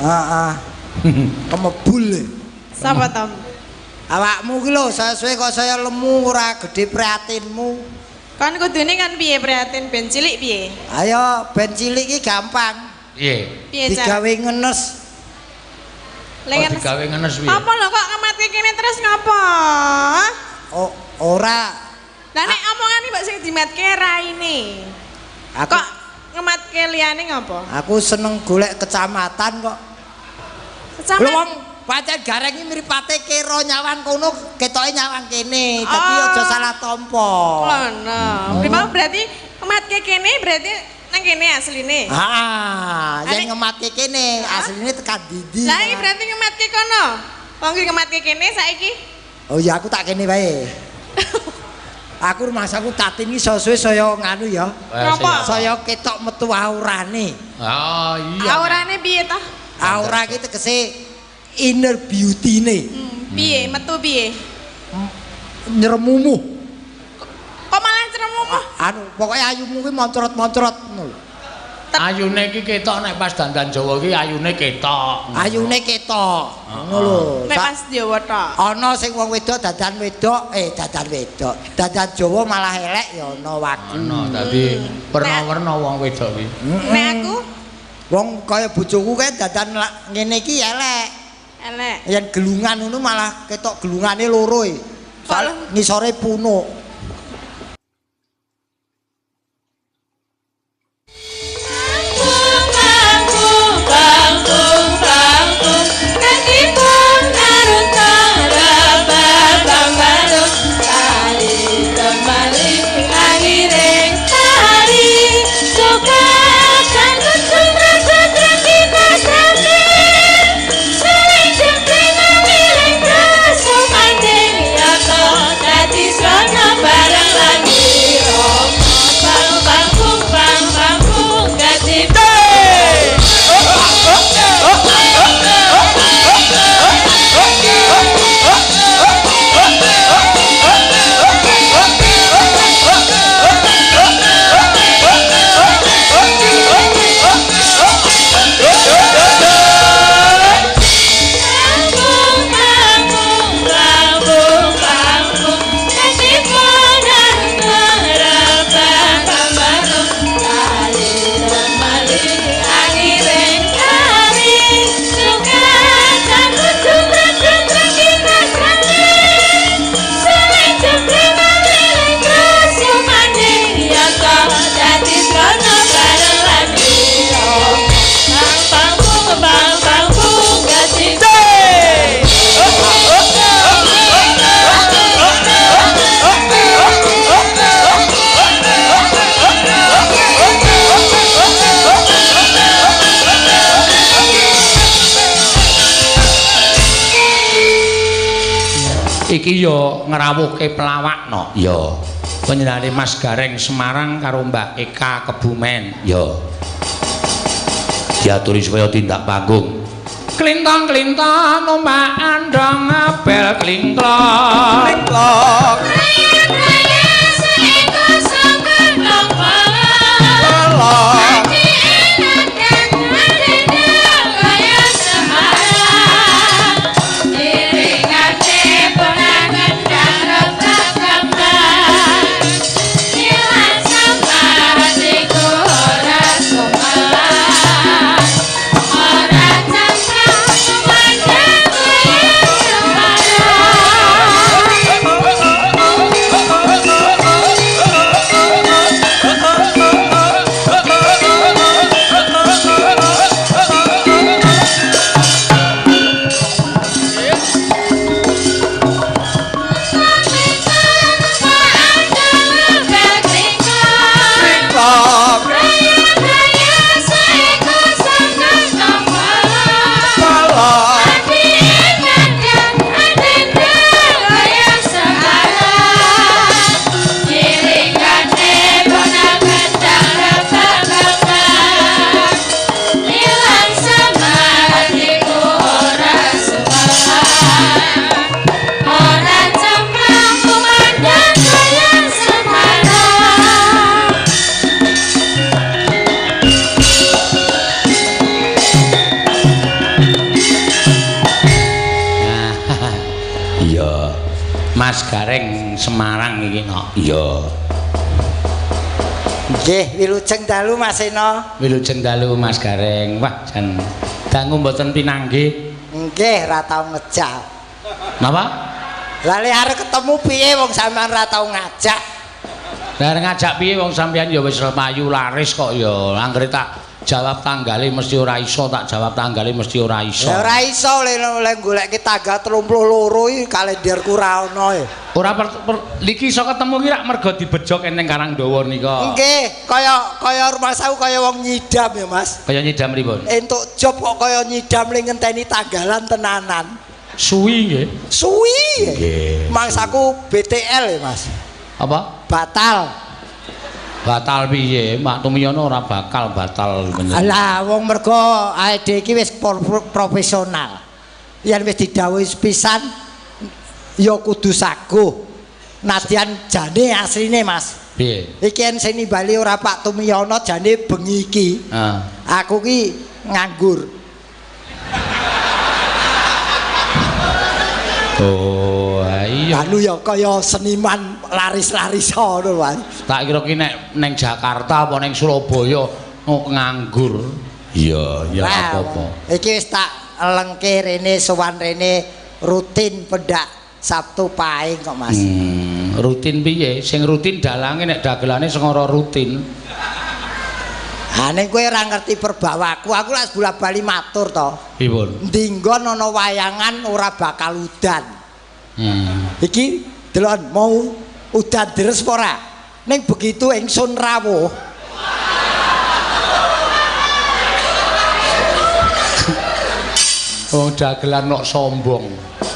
Heeh. Kemebul. Sapa to? Awakmu ki lho suwe kok saya lemu ora gedhe prihatinmu. Kan kudune kan piye prihatin ben cilik piye? Ayo ben cilik ki gampang. Piye? Piye Digawe ngenes. Lengen Digawe ngenes piye? apa lho kok ngematke kene terus ngapa? Oh, ora. Lah nek omongan iki mbok sing dimatke raine. Aku Kok ngematke liyane ngapa? aku seneng golek kecamatan kok. Sampe Lho wong pancen gareng iki mripate kira nyawang kono ketoke nyawang kene. Dadi aja salah tampa. Lono. Primau berarti ngematke kene berarti nang kene asline. Yen ngematke kene asline tekan ndi. Lah iki berarti ngematke kono. Wong iki ngematke kene saiki. Oh ya aku tak kene wae. Aku rumahku tatin iki suwe saya nganu ya. Napa? Saya ketok metu aurane. Oh iya. Aurane piye ta? Aura iki tegese inner beauty-ne. Piye? Metu piye? Nyremumu. Kok malah ceremumu? Anu, pokoke ayumu kuwi moncrot-moncrot ngono lho. Ayune iki ketok nek pas dandan Jawa iki ayune ketok. Ayune ketok. Ngono lho. Nek pas Jawa tok. Ana sing wong wedok dadan wedok, dadan wedok. Dadan Jawa malah elek ya ana wagu. Ana dadi werna-werna wong wedok iki. Nek aku Wong kaya bojoku kae dadan ngene iki elek. elek. Yen gelungan ngono malah ketok gelungane loro e. Ngisore punuk. Iki yo ngrawuhke pelawakno yo. Panjenengane Mas Gareng Semarang karo Mbak Eka Kebumen yo. Diaturi supaya tindak panggung. Klintong-klintong numpak andhong bel klingklong. Klingklong. Mas Gareng Semarang iki kok. Iya. Nggih, wilujeng dalu Mas Eno. Wilujeng dalu Mas Gareng. Wah, jan dangu mboten pinanggih. Nggih, ra tau ngejak. Napa? Lah lek arep ketemu piye wong sampean ra tau ngajak? Lah ngajak piye wong sampean ya wis payu laris kok ya. Anggere tak jawab tanggale mesti ora iso, tak jawab tanggale mesti ora iso. Ya ora iso lek goleki tanggal 32 iki kalenderku ra ono e. Ora iki iso ketemu ki rak mergo dibejok ning Karangdawa nika. Nggih, kaya rumah sawu kaya wong nyidam ya, Mas. Kaya nyidam pripun? Entuk job kok kaya nyidam ling ngenteni tanggalan tenanan. Suwi nggih. Suwi. Nggih. Mangsaku BTL ya, Mas. Apa? Batal. Batal piye? Mak Tumiyono ora bakal batal bener. Lah wong mergo AED iki wis profesional. Yen wis didhawuhi pisan ya kudu saguh. Nadyan jane asline Mas. Piye? Iki en sing nimbali ora Pak Tumiyono jane bengi iki. Aku ki nganggur. Oh, iya. Anu ya kaya seniman laris-laris ngono lho. Tak kira ki nek ning Jakarta apa ning Surabaya nganggur. Iya, ya apa-apa. Iki wis tak lengke rene sowan rene rutin pendak Sabtu Pahing kok Mas. Rutin piye? Sing rutin dalange nek dagelane sing ora rutin. Ha ning kowe ora ngerti perbawaku, aku lak bola-bali matur to. Pripun? Ndinggon ana wayangan ora bakal udan. Iki delon mau udan deres apa ora? Ning begitu ingsun rawuh. Oh, dagelan nok sombong.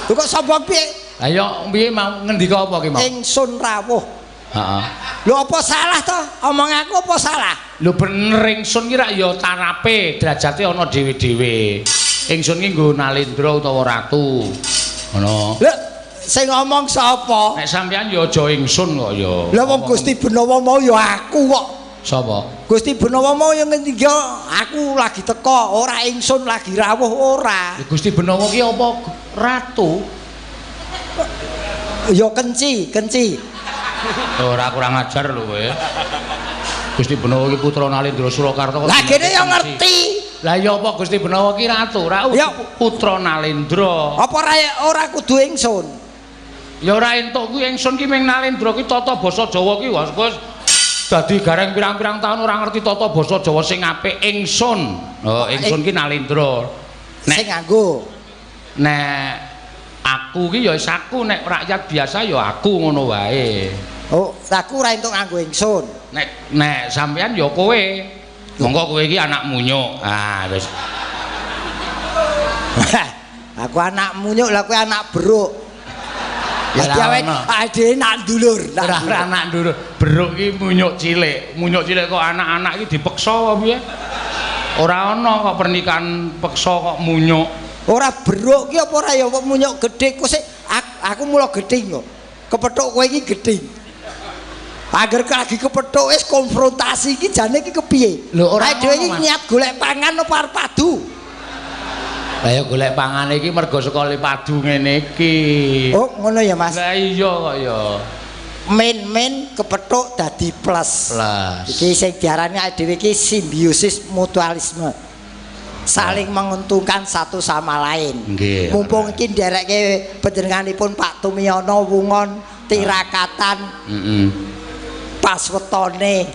Lho kok sombong piye? Lah ya piye mau ngendika apa ki mau? Ingsun rawuh. Heeh. Lho apa salah to? Omong aku apa salah? Lho bener ingsun ki rak ya tarape derajate ana dhewe-dhewe. Ingsun ki nggo Nalendra utawa ratu. Ngono. Lho sing ngomong sapa? Nek sampean ya aja ingsun kok ya. Lha wong Gusti Benawa mau ya aku kok. Sapa? Gusti Benawa mau yang ngendika aku lagi teko, ora ingsun lagi rawuh ora. Gusti Benawa ki apa ratu? Ya kenci. Ora kurang ajar lho kowe. Gusti Benawa ki putra Nalendra Surakarta kok. Lah kene ya ngerti. Lah ya apa Gusti Benawa ki ratu, ora putra Nalendra. Apa ora kudu ingsun? Ya ora entuk kuwi ingsun ki ming Nalendra ki tata basa Jawa ki wis dadi gareng pirang-pirang taun ora ngerti tata basa Jawa sing apik ingsun. Oh, ingsun ki Nalendra. Sing nganggo. Nek aku ki ya wis aku, nek rakyat biasa ya aku ngono wae. Oh, aku ora entuk nganggo ingsun. Nek sampean ya kowe. Monggo kowe iki anak munyuk. Ah, wis. Aku anak munyuk, lah kowe anak beruk. Ya awet ade nak ndulur. Ora anak ndulur. Beruk ki munyuk cilik. Munyuk cilik kok anak-anak iki dipeksa apa piye? Ora ana kok pernikahan peksa kok munyuk. Ora beruk ki apa ora ya munyuk gedhe kok aku mula gedhing kok. Kepethuk kowe iki gedhing. Agar lagi kepethuk wis konfrontasi iki jane iki kepiye? Lho ora dhewe iki niat golek pangan apa arep padu? Lah ya golek pangan iki mergo saka padu ngene iki. Oh, ngono ya, Mas. Lah iya kok ya. Min kepethuk dadi plus. Iki sing diarani dhewe iki simbiosis mutualisme. Saling menguntungkan satu sama lain. Nggih. Mumpung iki nderekke panjenenganipun Pak Tumiyono wungon tirakatan. Pas wetone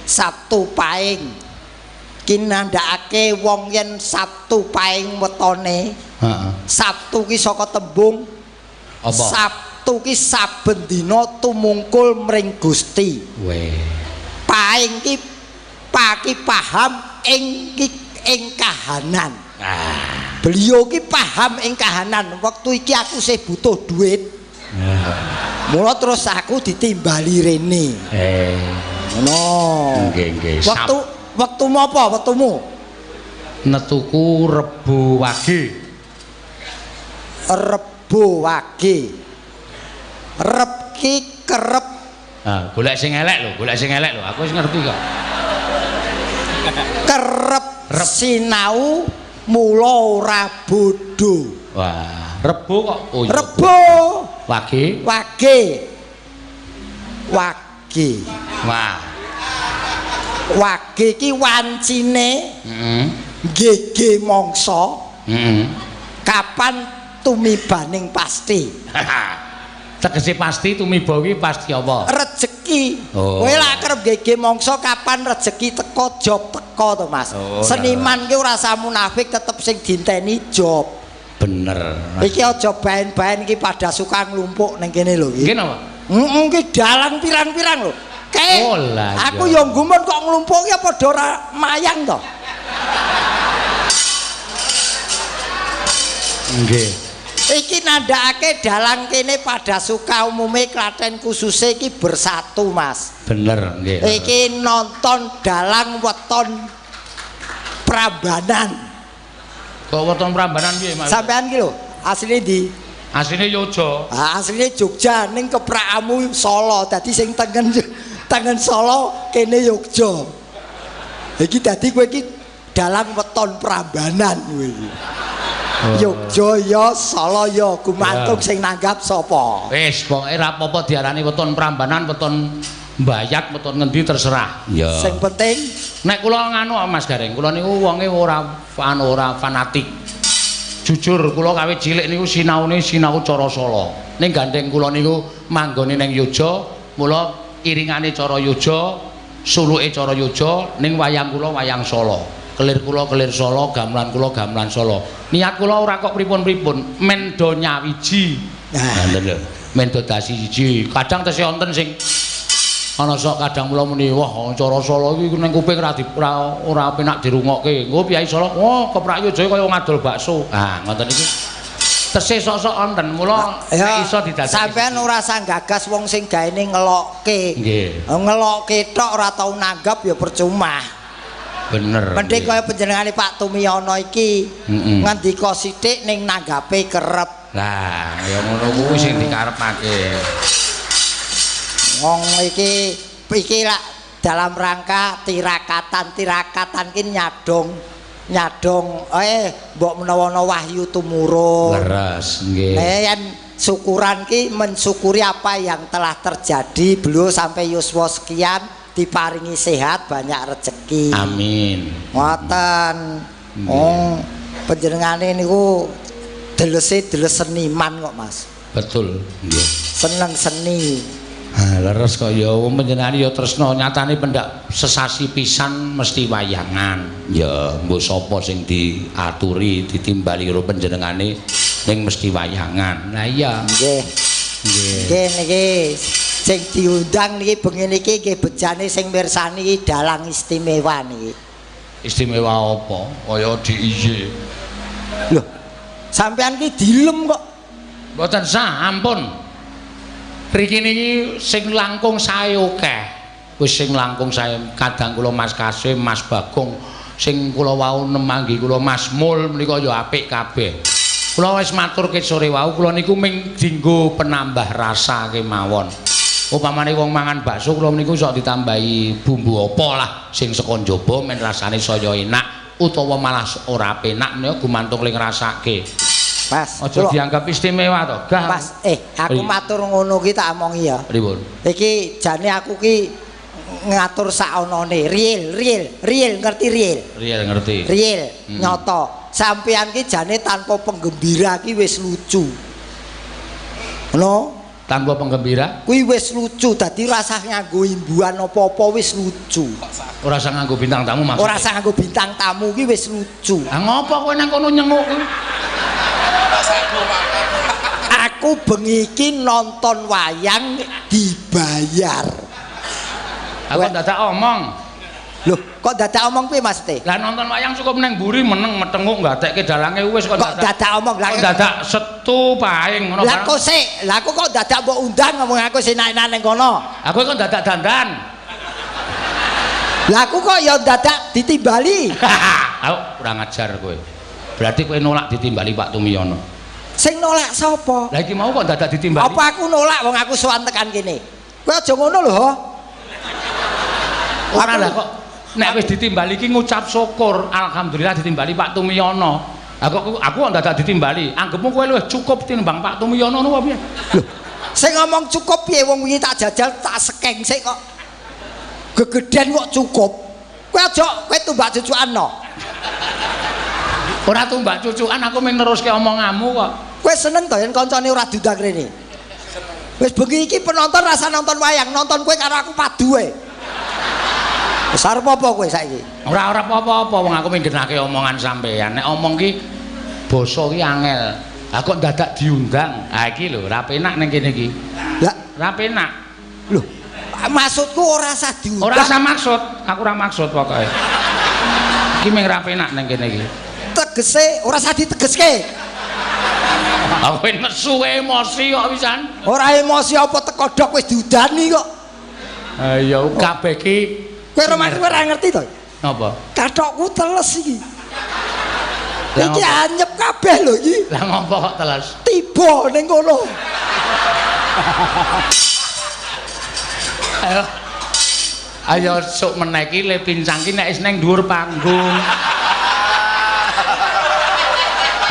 Sabtu Pahing. Ki nandhakake wong yen Sabtu Pahing wetone. Sabtu ki saka tembung apa? Sabtu ki saben dina tumungkul mring Gusti. Pahing ki paham ing kahanan. Beliau ki paham ing kahanan. Waktu iki aku sih butuh duit. Mula terus aku ditimbali rene. Ngono. Nggih. Wektumu apa? Wektumu? Netuku Rebo Wage. Rebo Wage. Rep ki kerep. Golek sing elek lho, aku wis ngerti kok. Kerep sinau mula ora bodho. Wah, Rebo kok. Oh, Rebo. Wage. Wage. Wage. Wah. Wage iki wancine. Heeh. Gege mangsa. Heeh. Kapan tumibaning pasti. Tegese pasti tumiba kuwi pasti apa? Rezeki. Oh. Kowe lak kerep gege mangsa kapan rezeki teko job teko to Mas. Oh, seniman ki ora usah munafik tetep sing dinteni job. Bener. Iki aja baen-baen iki pada suka nglumpuk ning kene lho iki. Iki napa? Heeh iki dalang pirang-pirang lho. Kae Oh, lah, aku iya. yo gumun kok nglumpuki apa padha ora mayang to. Nggih. Iki nandhakake dalang kene pada suka umume Klaten khususé iki bersatu Mas. Bener nggih. Iki nonton dalang weton Prambanan. Kok weton Prambanan piye Mas? Sampean ki lho, asline di Asline Yojo. asline Jogja ning keprakamu Solo. Dadi sing tengen Solo kene Yogya. Iki dadi kowe iki dalang weton Prambanan kowe iki. Yogya ya Solo ya gumantung sing nanggap sapa. Wis pokoke ra apa-apa diarani weton Prambanan, weton Mbayat, weton ngendi terserah. Ya. Sing penting Nek kula nganu Mas Gareng, kula niku wonge ora fanatik. Jujur kula kawit cilik niku sinaune sinau cara Solo. Ning gandeng kula niku manggone ning Yojo, mula iringane cara Yojo, suluke cara Yojo, ning wayang kula wayang Solo. Kelir kula kelir Solo, gamelan kula gamelan Solo. Niat kula ora kok pripun-pripun, men do nyawiji. Nah, lho. Men do dasi siji. Kadang tesih wonten sing ana sok kadang mula muni wah cara Solo iki ning kuping ora penak dirungokke. Engko piyai Solo, wah keprak Yojo kaya ngadol bakso. Ah, ngoten iki. Tesih sok-sok wonten, mula nek iso didadekake. sampean ora usah gagas wong sing gaene ngelokke. Nggih. Ngelokke tok ora tau nanggap ya percuma. Bener. Mending kaya panjenengane Pak Tumiyono iki ngendika sithik ning nanggape kerep. Lah, ya ngono kuwi sing dikarepake. Wong iki lak dalam rangka tirakatan ki nyadong mbok menawa wahyu tumurun. Leres nggih. Yen syukuran ki mensyukuri apa yang telah terjadi, beliau sampai yuswa sekian diparingi sehat, banyak rezeki. Amin. Ngoten. Oh, panjenengane niku deles seniman kok, Mas. Betul, nggih. Seneng seni. Ah, leres kok ya wong panjenengane ya tresna nyatane pendak sesasi pisan mesti wayangan. Ya, mbok sapa sing diaturi ditimbali karo panjenengane ning mesti wayangan. Lah iya. Nggih. Nggih niki sing diundang niki bengi niki nggih bejane sing mirsani iki dalang istimewa niki. Istimewa apa? Kaya diiye. Lho, sampean ki dilem kok. Mboten sah, ampun. Riki niki sing langkung sae akeh. Wis sing langkung sae kadang kula Mas Kasim, Mas Bagong, sing kula wau nemanggi kula Mas Mul menika ya apik kabeh. Kula wis maturke sore wau kula niku ming dienggo penambah rasa kemawon. Upamane wong mangan bakso kula niku sok ditambahi bumbu apa lah sing saka njaba men rasane saya enak utawa malah ora penak niku gumantung ling rasake. Mas, aja dianggap istimewa to, Gah. Mas, aku matur ngono ki tak omongi ya. Pripun? Iki jane aku ki ngatur sakonone, real, ngerti real? Real ngerti. Real, nyoto. Sampean ki jane tanpa penggembira ki wis lucu. Ngono? Tanpa penggembira? Kuwi wis lucu, dadi rasah nganggo imbuhan apa-apa wis lucu. Ora usah nganggo bintang tamu maksudnya. Ora usah nganggo bintang tamu ki wis lucu. Lah ngopo kowe nang kono nyenguk kuwi? Aku bengi iki nonton wayang dibayar. Aku dadak omong. Loh, kok dadak omong piye Mas Teh? Lah nonton wayang cukup nang mburi meneng metenguk gadekke dalange wis kok dadak omong. Kok dadak setu paing ngono. Lah kok sik, lah aku kok dadak mbok undang ngomong aku senak-enak ning kono. Aku kok dadak dandan. Lah aku kok ya dadak ditimbali. Aku kurang ajar kowe. Berarti kowe nolak ditimbali Pak Tumiyono. Sing nolak sapa? Lah iki mau kok dadak ditimbali. Apa aku nolak wong aku sowan tekan kene. Kowe aja ngono lho, Ho. Ora lah kok nek wis ditimbali iki ngucap syukur, alhamdulillah ditimbali Pak Tumiyono. Aku kok dadak ditimbali. Anggepmu kowe luwih cukup tinimbang Pak Tumiyono ngono apa piye? Lho, sing ngomong cukup piye wong wingi tak jajal tak sekeng sik kok. Gegeden kok cukup. Kowe aja kowe tumbak cucukan no. Ora tumbak cucukan aku mung neruske omonganmu kok. Kowe seneng to yen kancane ora diundang rene. Wis bengi iki penonton rasa nonton wayang, nonton kowe karo aku padu ae. Wis arep apa kowe saiki? Ora apa-apa wong aku minggenake omongan sampean. Nek omong ki basa ki angel. Lah kok dadak diundang. Ha iki lho, ra penak ning kene iki. Lah, ra penak. Lho, maksudku ora usah diundang. Ora usah maksud, aku ora maksud pokoke. Iki mung ra penak ning kene iki. Tegese ora usah ditegeske. Kowe nesu emosi kok pisan. Ora emosi apa teko dok wis diudani kok. Ha ya kabeh ki Kowe ora ngerti to? Napa? Kathokku teles iki. Iki anyep kabeh lho iki. Lah ngopo kok teles? Tiba ning kono. Ayo sok meneh iki le pincang ki nek wis ning dhuwur panggung.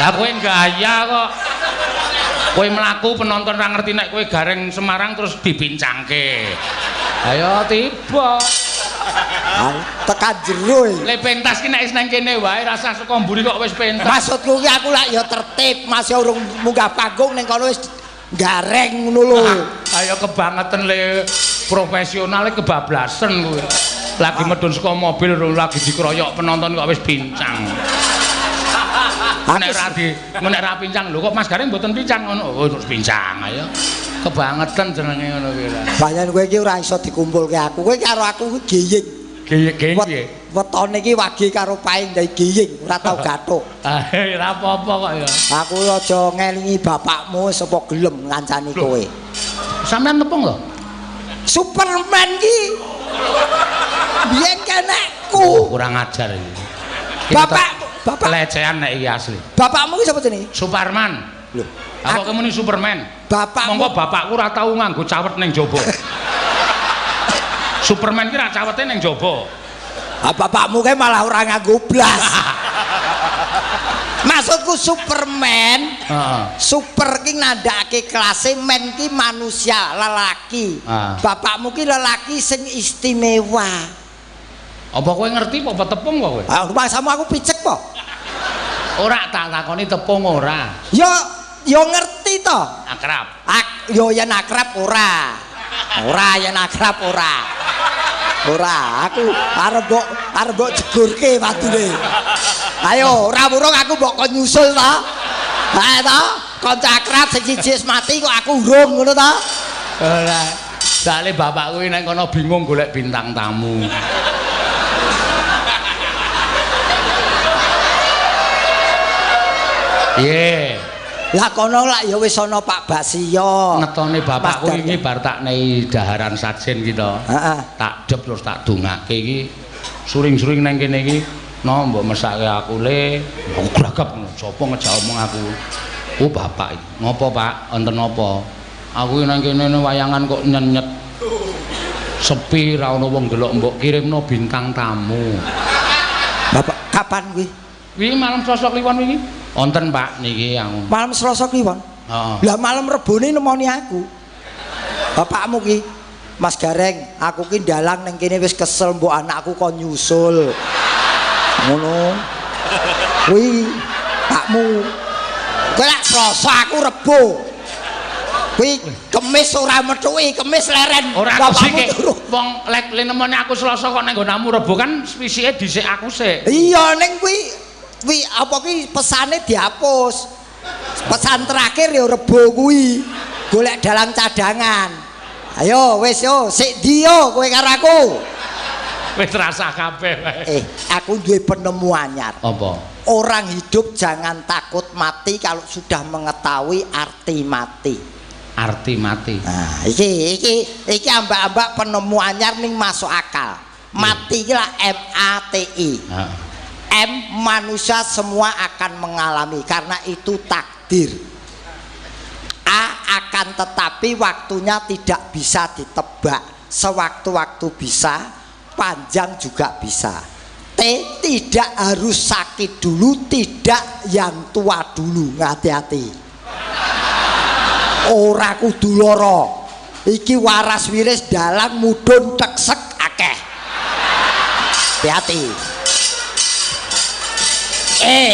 Lah kowe gaya kok. Kowe mlaku penonton ora ngerti nek kowe gareng Semarang terus dipincangke. Ayo tiba. Tekan jero e. Le pentas ki nek wis nang kene wae rasa saka mburi kok wis pentas. Maksudku ki aku lak ya tertib, masih urung munggah panggung ning kono wis gareng ngono lho. Ayo kebangetan le profesional kebablasan kowe. Lagi medun saka mobil lagi dikeroyok penonton kok wis pincang. Nek ra pincang lho kok Mas Garing mboten pincang ngono. Oh terus pincang ayo. Kebangetan jenenge ngono kuwi lah. Banyak kowe iki ora iso dikumpulke aku. Kowe karo aku geying. Geying piye? Wetone iki wage karo paing ndai geying, ora tau gathuk. Ah, ora apa-apa kok ya. Aku aja ngelingi bapakmu sapa gelem ngancani kowe. Sampeyan tepung lho. Superman ki. Biyen kenekku. Oh, kurang ajar iki. Bapak pelecehan nek iki asli. Bapakmu ki sapa jenenge? Superman. Lho, apa kamu ini Superman? Bapakmu. Monggo bapakku ora tau nganggo cawet ning jaba. Superman ki ra cawete ning jaba. Ah bapakmu kae malah ora nganggo blas. Maksudku Superman. Super ki nandhakake kelase, man ki manusia, lelaki. Bapakmu ki lelaki sing istimewa. Apa kowe ngerti apa tepung kok kowe? Ah rumahmu aku picek po. Ora tak takoni tepung ora. Yo ngerti to. Akrab. Yo yen akrab ora. Ora yen akrab ora. Ora, aku arep mbok jegurke watune. Ayo, ora wurung aku mbok kon nyusul to. Ha to, kanca akrab sing siji wis mati kok aku urung ngono to. Ora. Dale bapakku nek kono bingung golek bintang tamu. Iya. Lah kono lak ya wis ana Pak Basio. Netone bapakku iki bar tak nei daharan sajen gitu. Heeh. Tak dep terus tak dongake iki. Suring-suring nang kene iki, no mbok mesake aku le, gragap ngono. Sopo ngejak omong aku. Oh bapak iki. Ngopo Pak? Wonten apa? Aku nang kene wayangan kok nyenyet. Sepi ra ono wong delok mbok kirimno bintang tamu. Bapak kapan kuwi? Wi malam Selasa kliwon iki. Wonten Pak niki aku. Malam Selasa kliwon. Heeh. Lah malam Rebone nemoni aku. Bapakmu ki, Mas Gareng, aku ki dalang ning kene wis kesel mbok anakku kon nyusul. Ngono. Kuwi pakmu. Kowe lak Selasa aku Rebo. Kuwi Kemis ora methuki, Kemis leren. Ora aku sik. Wong lek nemoni aku Selasa kok nang nggonanmu Rebo kan wisike dhisik aku sik. Iya ning kuwi apa ki pesane dihapus. Pesan terakhir ya Rebo kuwi. Golek dalang cadangan. Ayo wis yo sik ndi yo kowe karo aku. Wis rasah kabeh wae. Aku duwe penemu anyar. Apa? Orang hidup jangan takut mati kalau sudah mengetahui arti mati. Arti mati. Nah, iki ambak-ambak penemu anyar ning masuk akal. Mati iki lah MATI. M manusia semua akan mengalami karena itu takdir. A akan tetapi waktunya tidak bisa ditebak. Sewaktu-waktu bisa, panjang juga bisa. Tidak harus sakit dulu, tidak yang tua dulu. Hati-hati. Ora kudu lara. Iki waras wiris dalang mudhun teksek akeh. Hati-hati.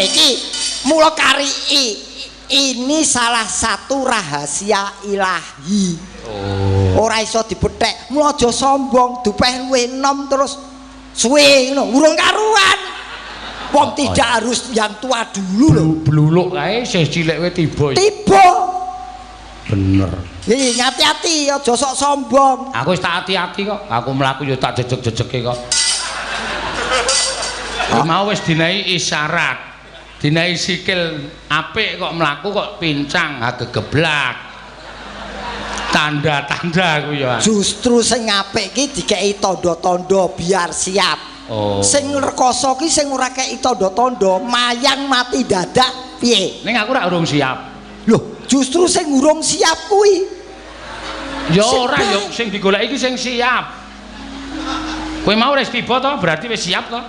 Iki mula kari ini salah satu rahasia ilahi. Ora iso dibethek. Mula aja sombong, dupeh luwih enom terus suwe ngono, urung karuan. Wong tidak harus yang tua dulu lho. Bluluk kae sing cilik wae tiba. Tiba. Bener. Iki hati-hati aja sok sombong. Aku wis tak hati-hati kok. Aku mlaku yo tak jejeg-jejege kok. Mau wis dinai isyarat. Dinai sikil apik kok mlaku kok pincang gegeblak. Tanda-tanda ku ya. Justru sing apik iki dikeki tanda-tanda biar siap. Sing rekoso ki sing ora keki tanda-tanda, mayang mati dadak piye? Ning aku ora urung siap. Loh, justru sing urung siap kuwi. Ya ora ya sing digoleki iki sing siap. Kowe mau wis tiba to, berarti wis siap to.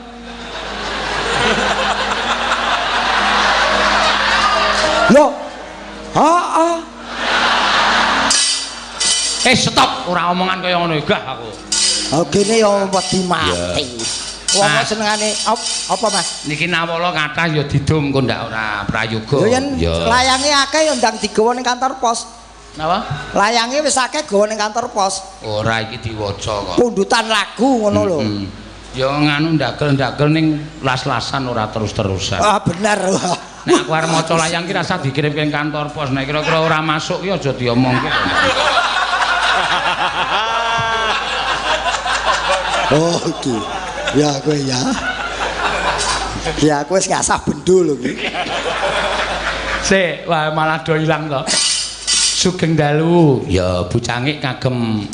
Loh. Heeh. Stop, ora omongan kaya ngono gah aku. Oh kene ya wedi mati. Wong senengane apa Mas? Niki nawala kathah ya didum kok ndak ora prayoga. Ya layange akeh ya ndang digawa ning kantor pos. Napa? Layange wis akeh gawa ning kantor pos. Ora iki diwaca kok. Pundutan lagu ngono lho. Ya nganu ndagel-ndagel ning las-lasan ora terus-terusan. Ah bener. Nek aku arep maca layang ki rasa dikirimke ning kantor pos. Nek kira-kira ora masuk ki aja diomongke. Oh iki. Ya kowe ya. Ya kowe wis ngasah bendo lho iki. Sik, wah malah do ilang to. Sugeng dalu. Ya bucangik kagem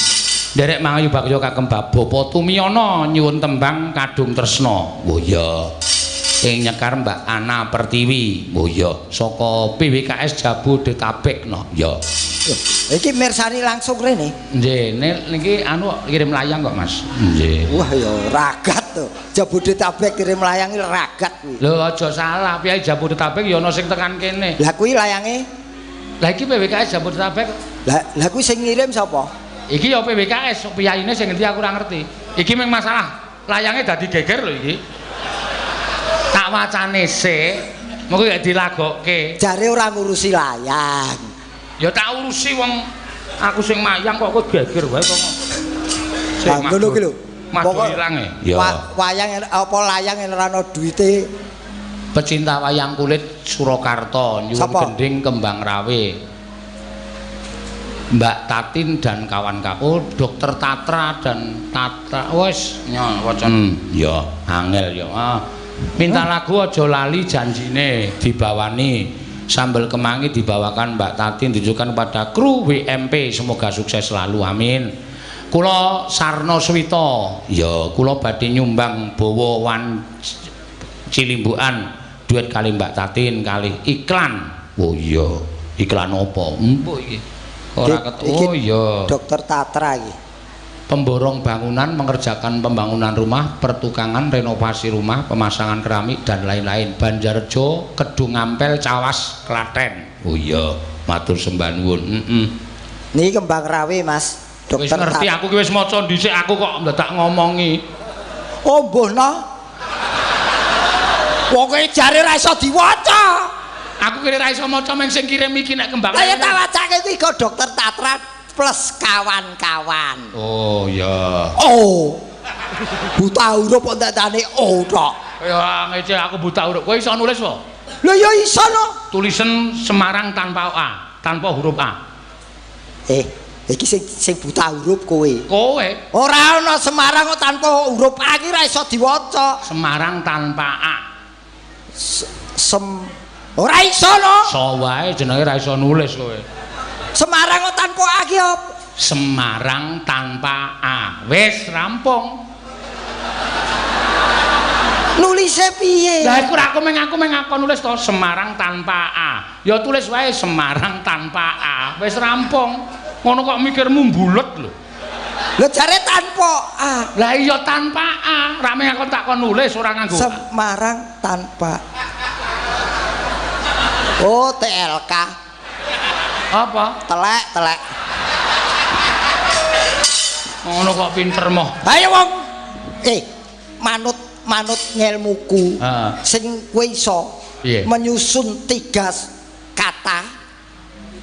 nderek mangayu bakya kagem Bapak Tumiyono nyuwun tembang kadung tresna. Oh ya. Ing nyekar Mbak Ana Pertiwi. Oh ya, saka PWKS Jabodetabek no. Ya. Iki mirsani langsung rene. Nggih, niki anu kirim layang kok Mas. Nggih. Wah ya ragat to. Jabodetabek kirim layang iki ragat kuwi. Lho aja salah, piye Jabodetabek ya ana sing tekan kene. Lah kuwi layange. Lah iki PWKS Jabodetabek. Lah kuwi sing ngirim sapa? Iki ya PWKS, piyaine sing ngendi aku ora ngerti. Iki mung masalah layange dadi geger lho iki. Tak wacane sik, mengko gak dilagokke. Jare ora ngurusi layang. Ya tak urusi wong aku sing mayang kok geger wae kok. Lah ngono ki lho. Pokoke ilange. Ya. Wayang apa layang yen ora ana duwite. Pecinta wayang kulit Surakarta nyuwun gending kembang rawe. Mbak Tatin dan kawan-kawan, Dokter Tatra dan Tatra. Wes, ya wacan. Ya, angel ya. Minta lagu aja lali janjine dibawani sambel kemangi dibawakan Mbak Tatin ditujukan kepada kru WMP semoga sukses selalu amin. Kula Sarno Swita ya kula badhe nyumbang bawa wan cilimbukan duet kali Mbak Tatin kali iklan. Oh iya iklan apa empuk iki ora oh iya Dokter Tatra iki pemborong bangunan mengerjakan pembangunan rumah, pertukangan, renovasi rumah, pemasangan keramik dan lain-lain. Banjarjo, Kedung Ampel, Cawas, Klaten. Oh iya, matur sembah nuwun. Niki kembang rawe Mas. Dokter ngerti aku ki wis maca dhisik aku kok ndak ngomongi. Oh mbuhna. Pokoke jare ra iso diwaca. Aku kira ra iso maca mung sing kirim iki nek kembang. Lah ya tak wacake iki kok Dokter Tatra plus kawan-kawan. Oh ya. Oh. Buta huruf kok dadane oh tok. Ya ngece aku buta huruf. Kowe iso nulis po? Lho ya iso no. Tulisan Semarang tanpa A, tanpa huruf A. Iki sing buta huruf kowe. Kowe? Ora ana Semarang kok tanpa huruf A iki ra iso diwaca. Semarang tanpa A. Ora iso no. So wae jenenge ra iso nulis kowe. Semarang kok tanpa A ki apa? Semarang tanpa A. Wis rampung. Nulise piye? Lah iku aku mengako nulis to Semarang tanpa A. Ya tulis wae Semarang tanpa A. Wis rampung. Ngono kok mikirmu mbulet lho. Lho jare tanpa A. Lah iya tanpa A. Rame aku tak kon nulis ora nganggo. Semarang tanpa. Oh, TLK. Apa? Telek. Ngono kok pinter moh. Ayo wong. Manut ngelmuku. Heeh. Sing kowe iso menyusun 3 kata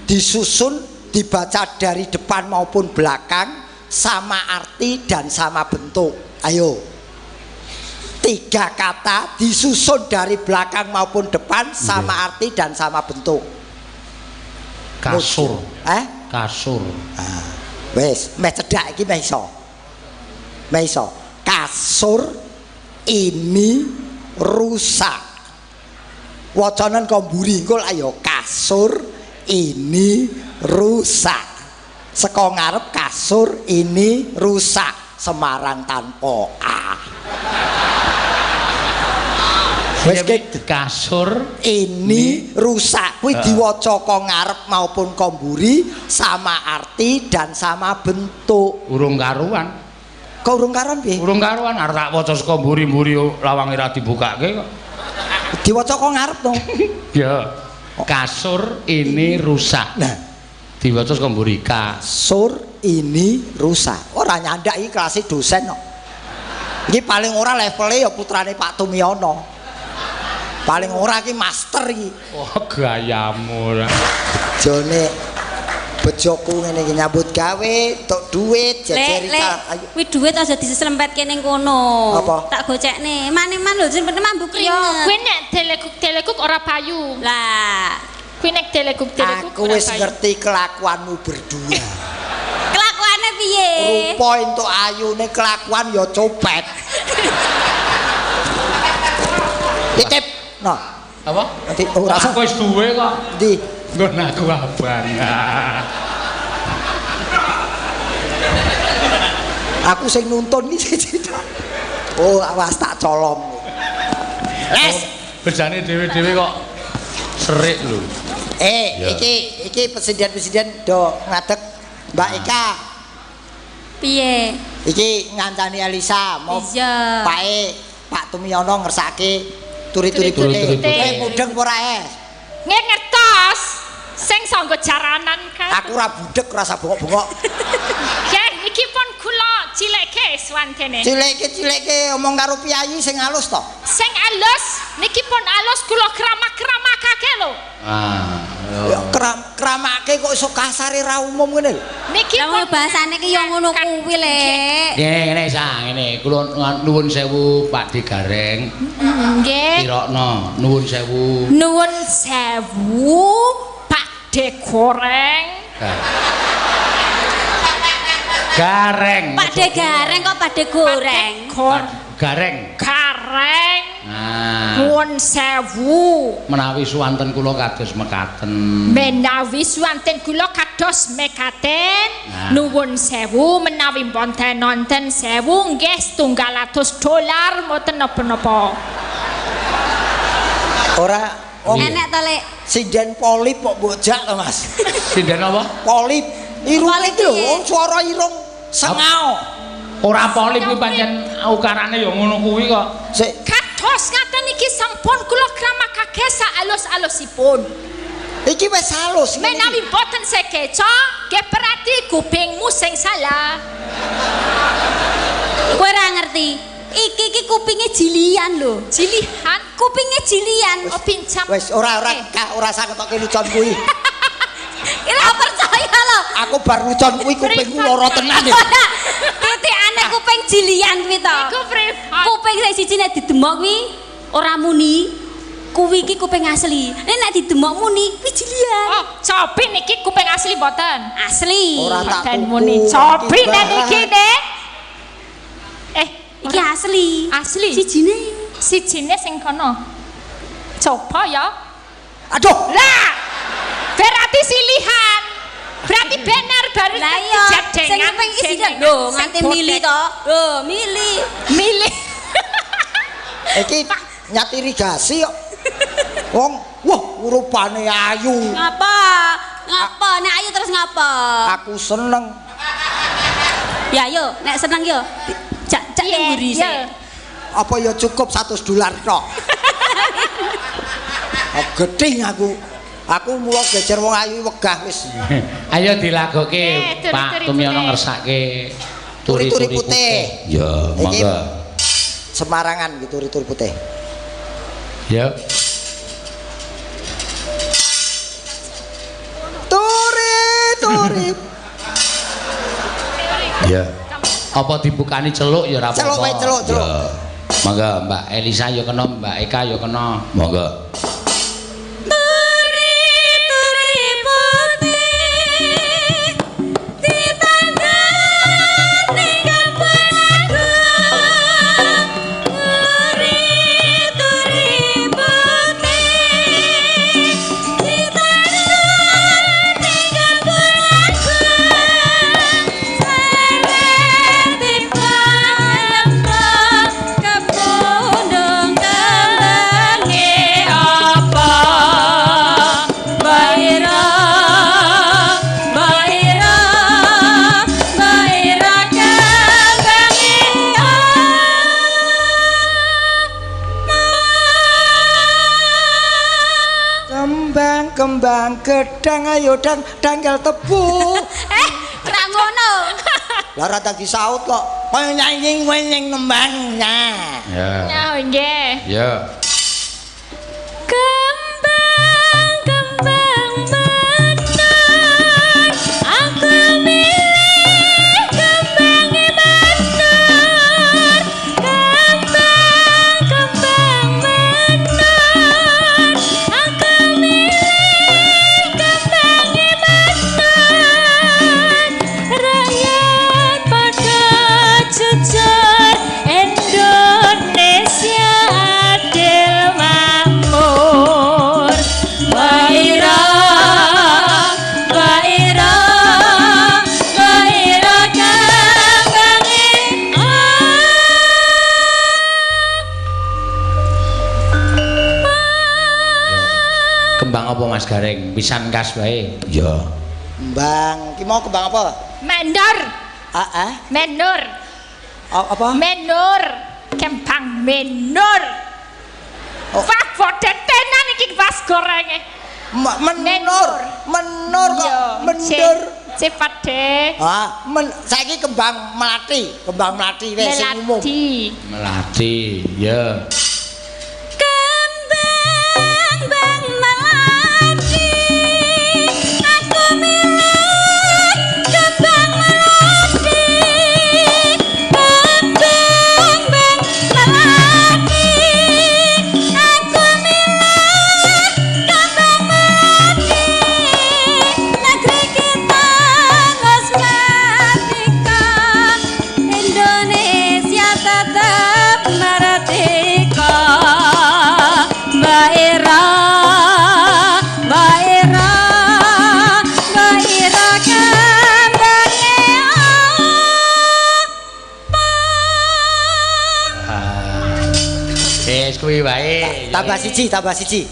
disusun dibaca dari depan maupun belakang sama arti dan sama bentuk. Ayo. 3 kata disusun dari belakang maupun depan sama arti dan sama bentuk. Kasur. Kasur. Ah. Wes, meh cedhak iki meh iso. Kasur ini rusak. Wacanan komburi engko ayo kasur ini rusak. Saka ngarep kasur ini rusak. Semarang tanpa A. Wes kasur ini rusak. Kuwi diwaca kok ngarep maupun kok mburi sama arti dan sama bentuk. Urung karuan. Kok urung karuan piye? Urung karuan arep tak waca saka mburi-mburi lawange ra dibukake kok. Diwaca kok ngarep to. Ya. Kasur ini rusak. Nah, diwaca saka mburi kasur ini rusak. Ora nyandak iki kelas dosen kok. Iki paling ora levele ya putrane Pak Tumiono. Paling ora iki master iki. Oh, gayamu. Jone bojoku ngene iki nyambut gawe, tok duit, jajari ayo. Kuwi duit aja diselempetke ning kono. Apa? Tak gocekne. Maneman lho sing penting mambu kringet. Yo, kuwi nek telekuk ora payu. Lah, kuwi nek telekuk aku wis ngerti kelakuanmu berdua. Kelakuane piye? Rupa entuk ayune kelakuan ya copet. Titip. Nah, apa? Nanti ora aku wis duwe kok. Ndi? Nggon aku abang. Aku sing nuntun iki. Oh, awas tak colong. Les, bejane dhewe-dhewe kok serik lho. Iki presiden-presiden do ngadeg Mbak Eka. Piye? Iki ngancani Elisa mau Iya. Pak Tumiono ngersake turi-turi Kowe mudeng ora ngertos sing sanggo jaranan kan. Aku ora budek rasa bongok-bongok. Ya iki pun kula cileke swantene. Cileke omong karo piyayi sing halus to. Sing alus niki pun alus kula kramak-kramakake lho. Ya kramake kok iso kasare ra umum ngene lho. Niki pun bahasane ki yo ngono kuwi Lek. Ngene sa ngene kula nuwun sewu Pak Digareng. Nggih. Kirokno nuwun sewu. Nuwun sewu Pak De Goreng. Gareng. Pak De Gareng kok Pak De Goreng. Gareng. Gareng. Nah. Nuwun sewu. Menawi suwanten kula kados mekaten. Menawi suwanten kula kados mekaten. Nuwun sewu menawi mboten nonton sewu nggih $200 mboten napa-napa. Ora enek to Lek. Sinden polip kok bojak to Mas. Sinden apa? Polip. Irung iki lho swara irung sengao. Ora polip kuwi pancen ukarane ya ngono kuwi kok. Kados ngaten iki sampun kula kramakake saalus-alusipun. Iki wis halus. Menawi boten sekeca, nggih berarti kupingmu sing salah. Kowe ora ngerti. Iki kupinge jilian lho. Jilihan? Kupinge jilian. Oh pincam. Wis ora sak ketoke lucon kuwi. Ora percaya lho. Aku bar lucon kuwi kupingku lara tenan ya. Titikane kuping jilian kuwi to. Iku privat. Kuping sing siji nek didemok kuwi ora muni. Kuwi iki kuping asli. Nek didemok muni kuwi jilian. Oh, cobi niki kuping asli boten. Asli. Ora tak Boten muni. Cobi nek niki, Dek. Iki asli. Asli. Sijine sing kono. Coba ya. Aduh. Lah. Berarti silihan. Berarti bener baru lah iya. Sing kuping iki lho nganti mili to. Lho, mili. Iki nyat irigasi kok. Wong, wah rupane ayu. Ngapa? Nek ayu terus ngapa? Aku seneng. Ya yo, nek seneng yo. Cak yang mburi sik. Apa ya cukup $100 tok. Gedeng aku. Aku mula gejer wong ayu wegah wis. Ayo dilagoke Pak Tumyono ngersake turi-turi putih. Ya, monggo. Semarangan gitu turi-turi putih. Ya. Turi. Ya. Apa dibukani celuk ya ora apa-apa. Celuk wae celuk. Ya. Monggo Mbak Elisa ya kena, Mbak Eka ya kena. Monggo. Kembang gedang ayo danggal tebu. Kira ngono. Lah ra tak disaut kok. Koyo nyanyi nembangnya. Ya. Ya nggih. Ya. Mas Gareng pisan kas wae. Ya. Mbang, ki mau kembang apa? Mendur. Mendur. Apa? Mendur. Kembang mendur. Wah, tenan iki pas gorenge. Menur kok. Mendur. Cepat deh. Saiki kembang melati wis sing umum. Melati, ya.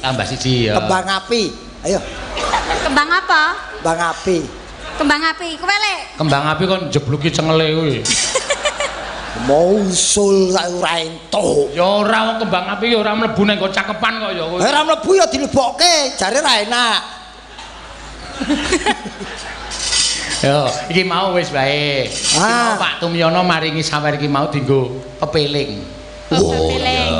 Tambah siji ya. Kembang api. Ayo. Kembang apa? Kembang api. Kembang api. Kowe lek. Kembang api kon jebluki cengele kuwi. Mau usul sak ora entuk. Ya ora wong kembang api ya ora mlebu ning kok cakepan kok ya kowe. Ora mlebu ya dilebokke, jare ra enak. Yo, iki mau wis bae. Pak Tumyono maringi sawer iki mau dienggo pepeling. Pepeling.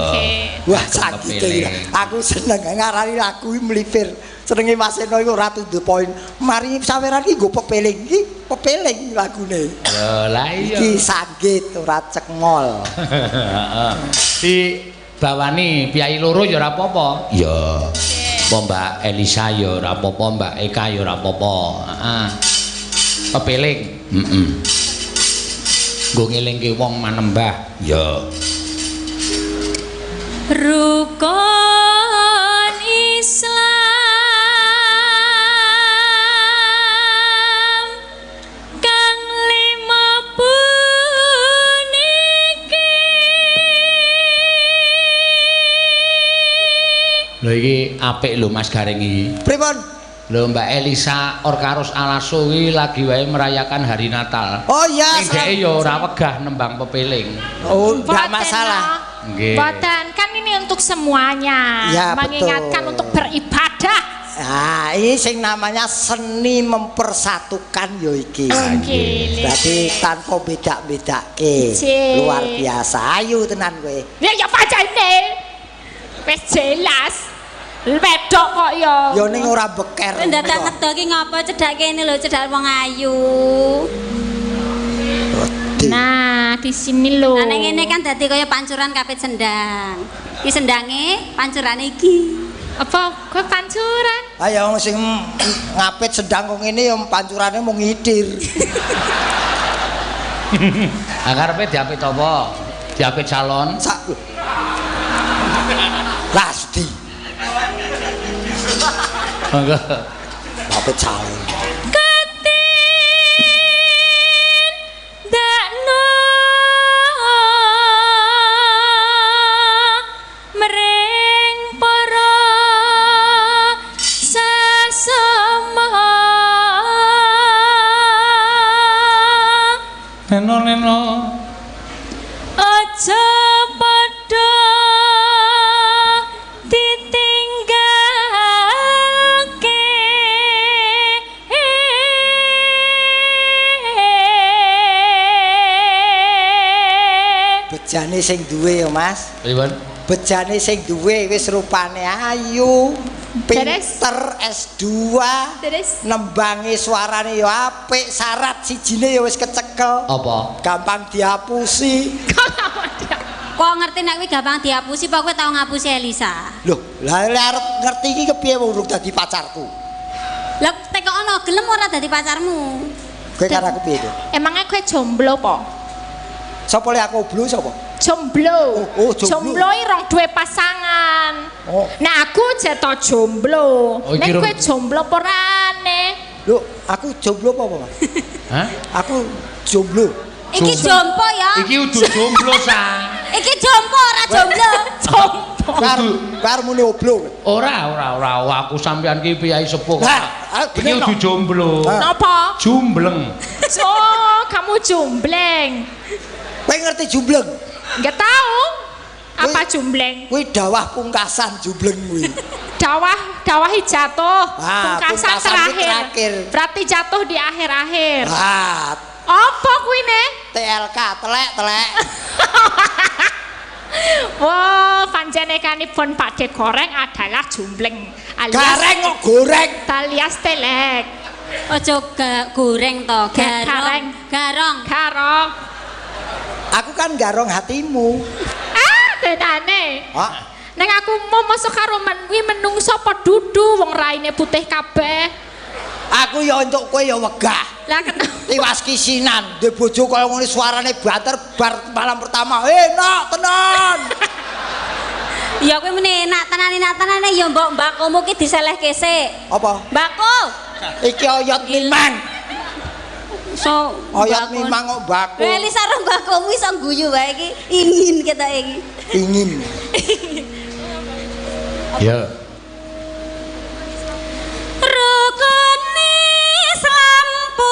Wah, sakit aku seneng ngarani lagu iki mlipir. Senenge Mas Eno iku ora to the point. Mari saweran iki nggo pepeling. Iki pepeling lagune. Ya, lah iya. Iki sanggit ora cekmol. Heeh. Di bawani piyai loro ya ora apa-apa. Ya. Apa Mbak Elisa ya ora apa-apa, Mbak Eka ya ora apa-apa. Heeh. Pepeling. Heeh. Nggo ngelingke wong manembah. Ya. Rukun Islam kang 5 puniki. Lho iki apik lho Mas Gareng iki. Pripun? Lho Mbak Elisa Orkarus Alaso kuwi lagi wae merayakan hari Natal. Oh iya, dhek ya ora wegah nembang pepeling. Oh, enggak masalah. Nggih. Boten, kan ini untuk semuanya. Ya, mengingatkan betul. untuk beribadah. Nah, ini sing namanya seni mempersatukan yo iki. Nggih. Berarti tanpa beda-bedake. Cik. Luar biasa. Ayo tenan kowe. Ya pancene. Wis jelas. Wedok kok ya. Yo ning ora beker. Ndadak ngedo ki ngopo cedhak kene lho, cedhak wong ayu. Nah, di sini lho. Nah ning ngene kan dadi kaya pancuran kapit sendang. Iki sendange, pancurane iki. Apa kowe pancuran? Ayo sing ngapit sedang kok ngene yo pancurane mung ngidir. Ah karepe diapit apa? Diapit calon. Sak. Lah sedih. Monggo. Ngapit calon. Neno Aja padha ditinggalke. Bejane sing duwe yo Mas. pripun? Bejane sing duwe wis rupane ayu. Beres. Pinter S2. Terus Nembange suarane yo apik, syarat sijine yo wis kecekel. Apa? Gampang dihapusi. Kok ngerti nek kuwi gampang dihapusi, apa kowe tau ngapusi Elisa? Loh, lah arep ngerti iki kepiye wong urung dadi pacarku. Lah tekono gelem ora dadi pacarmu? Kowe karo aku piye to? emangnya kowe jomblo po? Sapa le aku blu sapa? Jomblo. Oh, jomblo. Jomblo iki rong duwe pasangan. Oh. Nah aku ceto jomblo. Oh, iki Nek rong- kowe jomblo apa rane? Lho, aku jomblo apa, Mas? Hah? Aku jomblo. Iki jompo ya. Iki udah jomblo sang. Iki jompo ora jomblo. Karo karo muni oblo. Ora, aku sampean ki piyai sepuh. Lah, Iki bener udah no. jomblo. Napa? Jumbleng. Oh, kamu jumbleng. Kowe ngerti jumbleng? Enggak tahu. Apa jumbleng? Kuwi dawah pungkasan jumbleng kuwi. Dawah jatuh. Ah, Pungkasan pungkasan terakhir. terakhir. Berarti jatuh di akhir-akhir. Ah, Apa kuwi ne? TLK telek. Wah, panjenenganipun Pakde Goreng adalah jumbleng alias Gareng kok goreng. alias telek. Aja goreng to, Gareng. garong. Karo. Aku kan garong hatimu. Tenane. Hah? Nek aku mau masuk karo kuwi menungso apa dudu wong raine putih kabeh. Aku ya entuk kowe ya wegah. Lah kenapa? Tiwas kisinan, dhe bojo kaya ngene suarane banter bar malam pertama. Enak tenan. Ya kowe meni enak tenane ya mbak-mbakmu ki diselehke sik. Apa? Mbakku. Iki oyot mimang. So, Oyot mbakku. mimang kok mbakku. Elisa ro mbakmu iso guyu wae iki. Ingin ketoke iki. Ingin. Ya. Rukuni slampu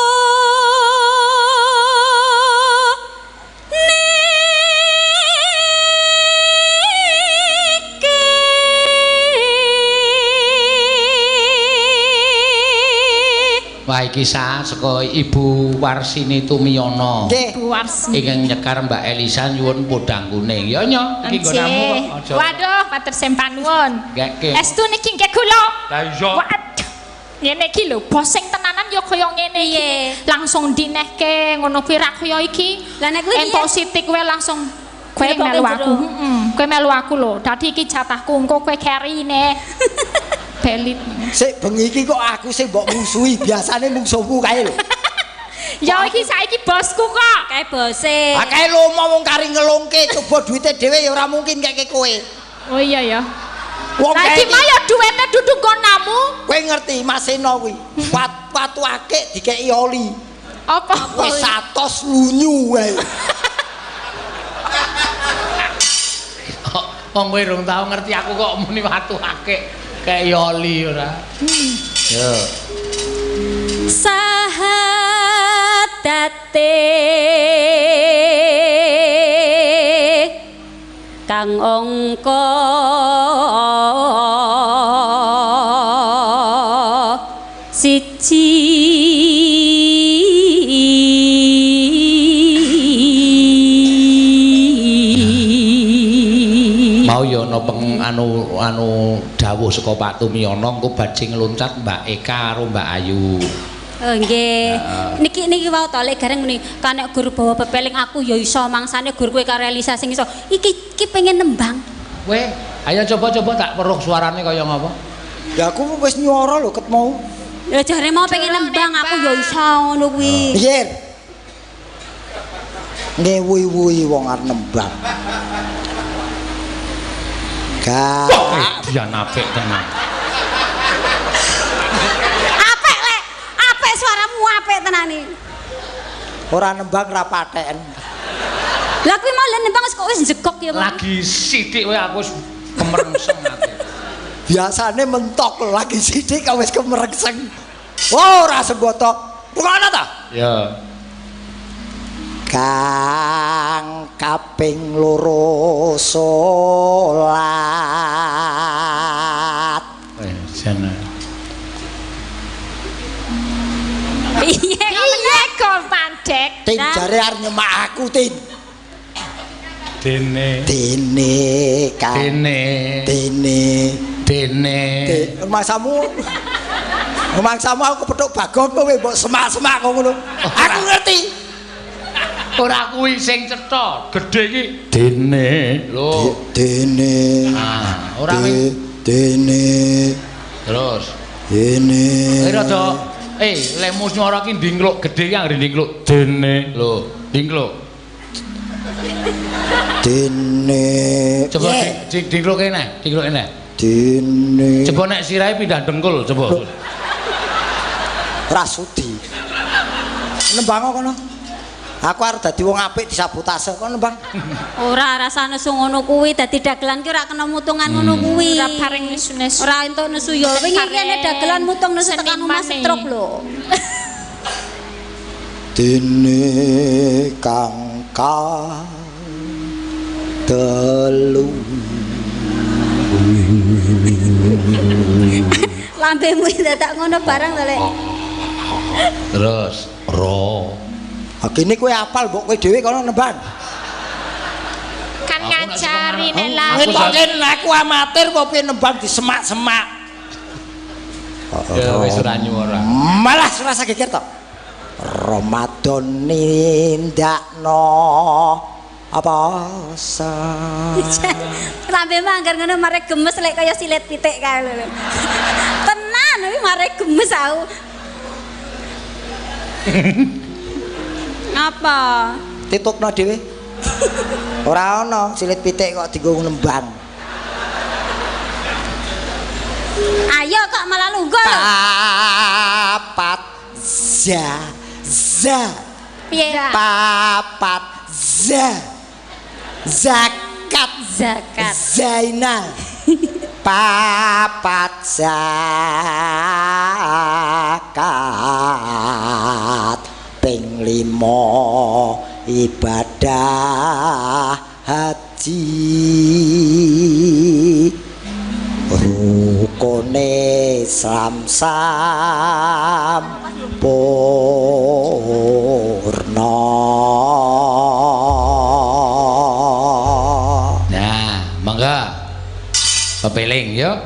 niki Wah iki saka Ibu Warsini Tumiyono. Nggih. Buwarsi. Ingkang nyekar Mbak Elisa nyuwun podang kuning. Ya nyo, iki nggonamu kok aja. Waduh, matur sempan nuwun. Nggih. Estu niki nggih kula. Lah iya. Waduh. Ngene iki lho, bosing tenanan ya kaya ngene iki. Langsung dinehke ngono kuwi ra kaya iki. Lah nek kuwi piye? Entuk sitik kowe langsung kowe Jero melu jero. aku. Kowe melu aku lho. Dadi iki jatahku engko kowe kerine. Belit. Sik bengi iki kok aku sing mbok musuhi, biasane mungsuhmu kae lho. Ya iki saiki bosku kok. Kae bose. Akeh lomo wong kari ngelungke, coba duwite dhewe ya ora mungkin keke kowe. Oh iya ya. Wong Lah kae iki mah ya duwete dudu gonamu. kowe ngerti Maseno kuwi. Watu akeh dikeki oli. Apa? Wis 100 lunyu wae. Wong kowe rung tau ngerti aku kok muni watu akeh kayak oli ora. Yo. Sahadate kang angka siji mau ya ana anu dawuh saka Pak Tumiyono engko badhe ngluncat Mbak Eka karo Mbak Ayu. Oh nggih. Niki wau to lek gareng muni kanek guru bawa pepeling aku ya iso mangsane gur kowe karealisasi iso. Iki pengen nembang. Kowe ayo coba-coba tak weruh suarane kaya ngapa? Ya aku wis nyuara lho ket mau. Ya jare mau pengen nembang aku ya iso ngono kuwi. Piye? Ngewi-wi wong arep nembang. Dian apik tenan. Apik lek, apik suaramu apik tenan iki. Ora nembang ra patheken. Lah kuwi mau nembang wis njegok ya, Mas. Lagi sithik kowe aku wis kemerengseng ati. Biasane mentok lho, lagi sithik kok wis kemerengseng. Oh, ora semboto. Ngono ta? Ya. Kang kaping loro salat. Jana. Iya kok pandek. Tin jare arep nyemak aku, Tin. Dene. Rumangsamu aku kepethuk Bagong kowe mbok semak-semak kok ngono. Aku ngerti. Ora kuwi sing cetha, gedhe iki dene. Lho. Dene. Ah, ora wing dene. terus. Dene. Rada lemu nyara ki ndingkluk gedhe ki anggere ndingkluk dene. Lho, ndingkluk. Dene. Coba ndingkluk kene, ndingkluk kene. Dene. Coba nek sirahe pindah dengkul coba. Rasudi. Nembang kono. Aku arep dadi wong apik disabotase kok nembang. Ora rasane nesu ngono kuwi dadi dagelan ki ora kena mutungan ngono kuwi. Ora paring nesu-nesu. Ora entuk nesu ya. Wingi kene dagelan mutung nesu tekan omah setruk lho. Dene kang telu. Lambemu dadak ngono bareng to, Lek. Terus ro. Kene kowe apal mbok kowe dhewe kono nembang. Kan ngajari nek lah. Ngetoken aku amatir kok piye nembang disemak-semak. Ya wis ora nyuara. Malah rasa geger to. Ramadan nindakno apa sa. Lambemu anggar ngono marek gemes lek kaya silet pitik kae lho. Tenan iki marek gemes aku. Apa? Titupno dhewe. Ora ana silit pitik kok dienggo nembang. Ayo kok malah lungguh lho. Papat za. Piye? Papat za. Zakat. Zainal. Papat zakat. Ping 5 ibadah haji rukune Islam sampurna. Nah, mangga pepeling yuk.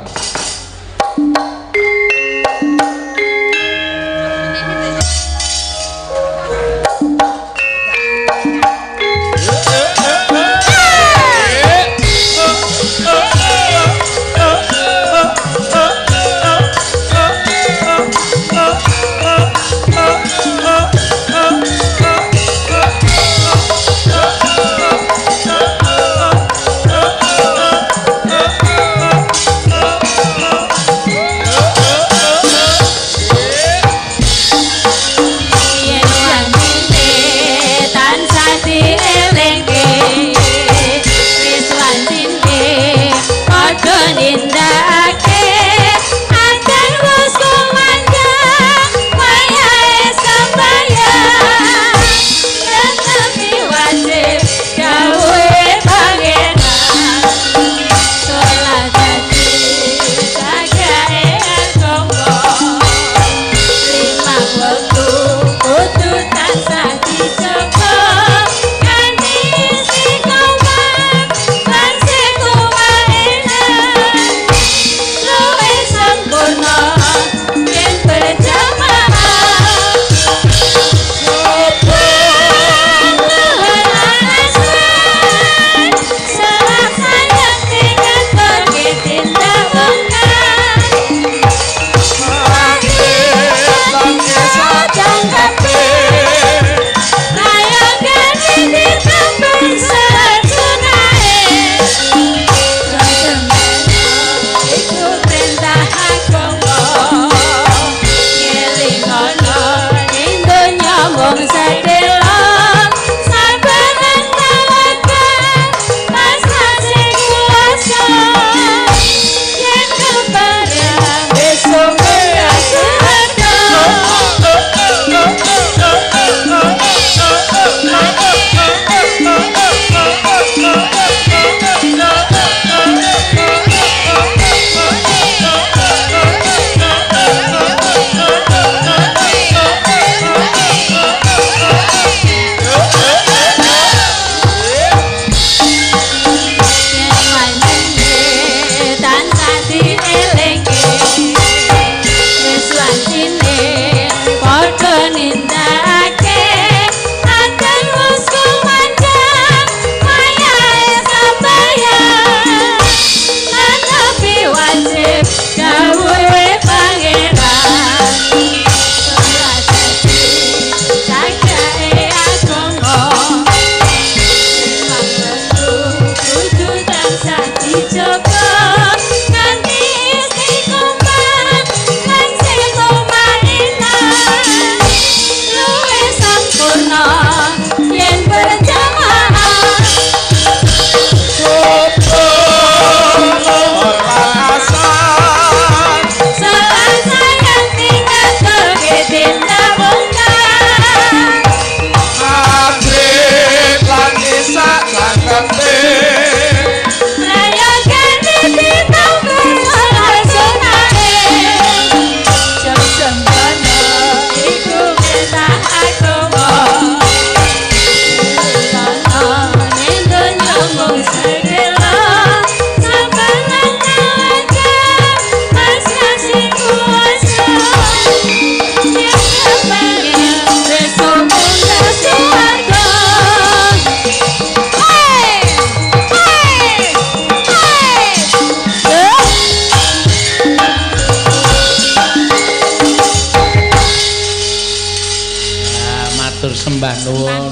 Sembah nuwun.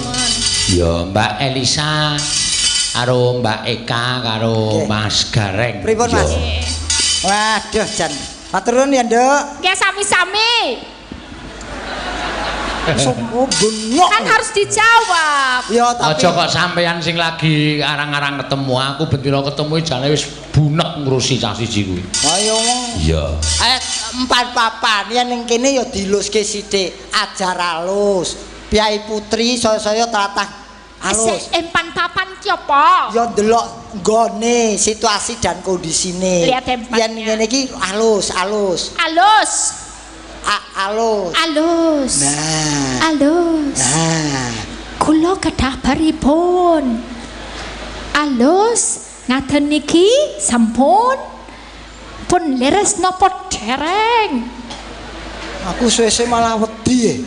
Ya Mbak Elisa karo Mbak Eka karo Mas Gareng. Pripun Mas? Waduh jan. Matur nuwun ya, Nduk. Nggih sami-sami. Oh, bengok. Kan harus dijawab. Ya tapi Aja kok sampean sing lagi arang-arang ketemu aku bendina ketemu jane wis bunek ngurusi cah siji kuwi. ayo wong. Iya. Empat papan yen ning kene ya diluske sithik, ajar alus. Piyai putri saya tratah alus. Empan papan ki apa? Ya ndelok nggone situasi dan kondisine. Lihat empatnya. Yen ngene iki alus. Alus. Alus. Alus. Alus. Kula kedah baripun. Alus ngaten niki sampun pun leres napa dereng. Aku suwe-suwe malah wedi.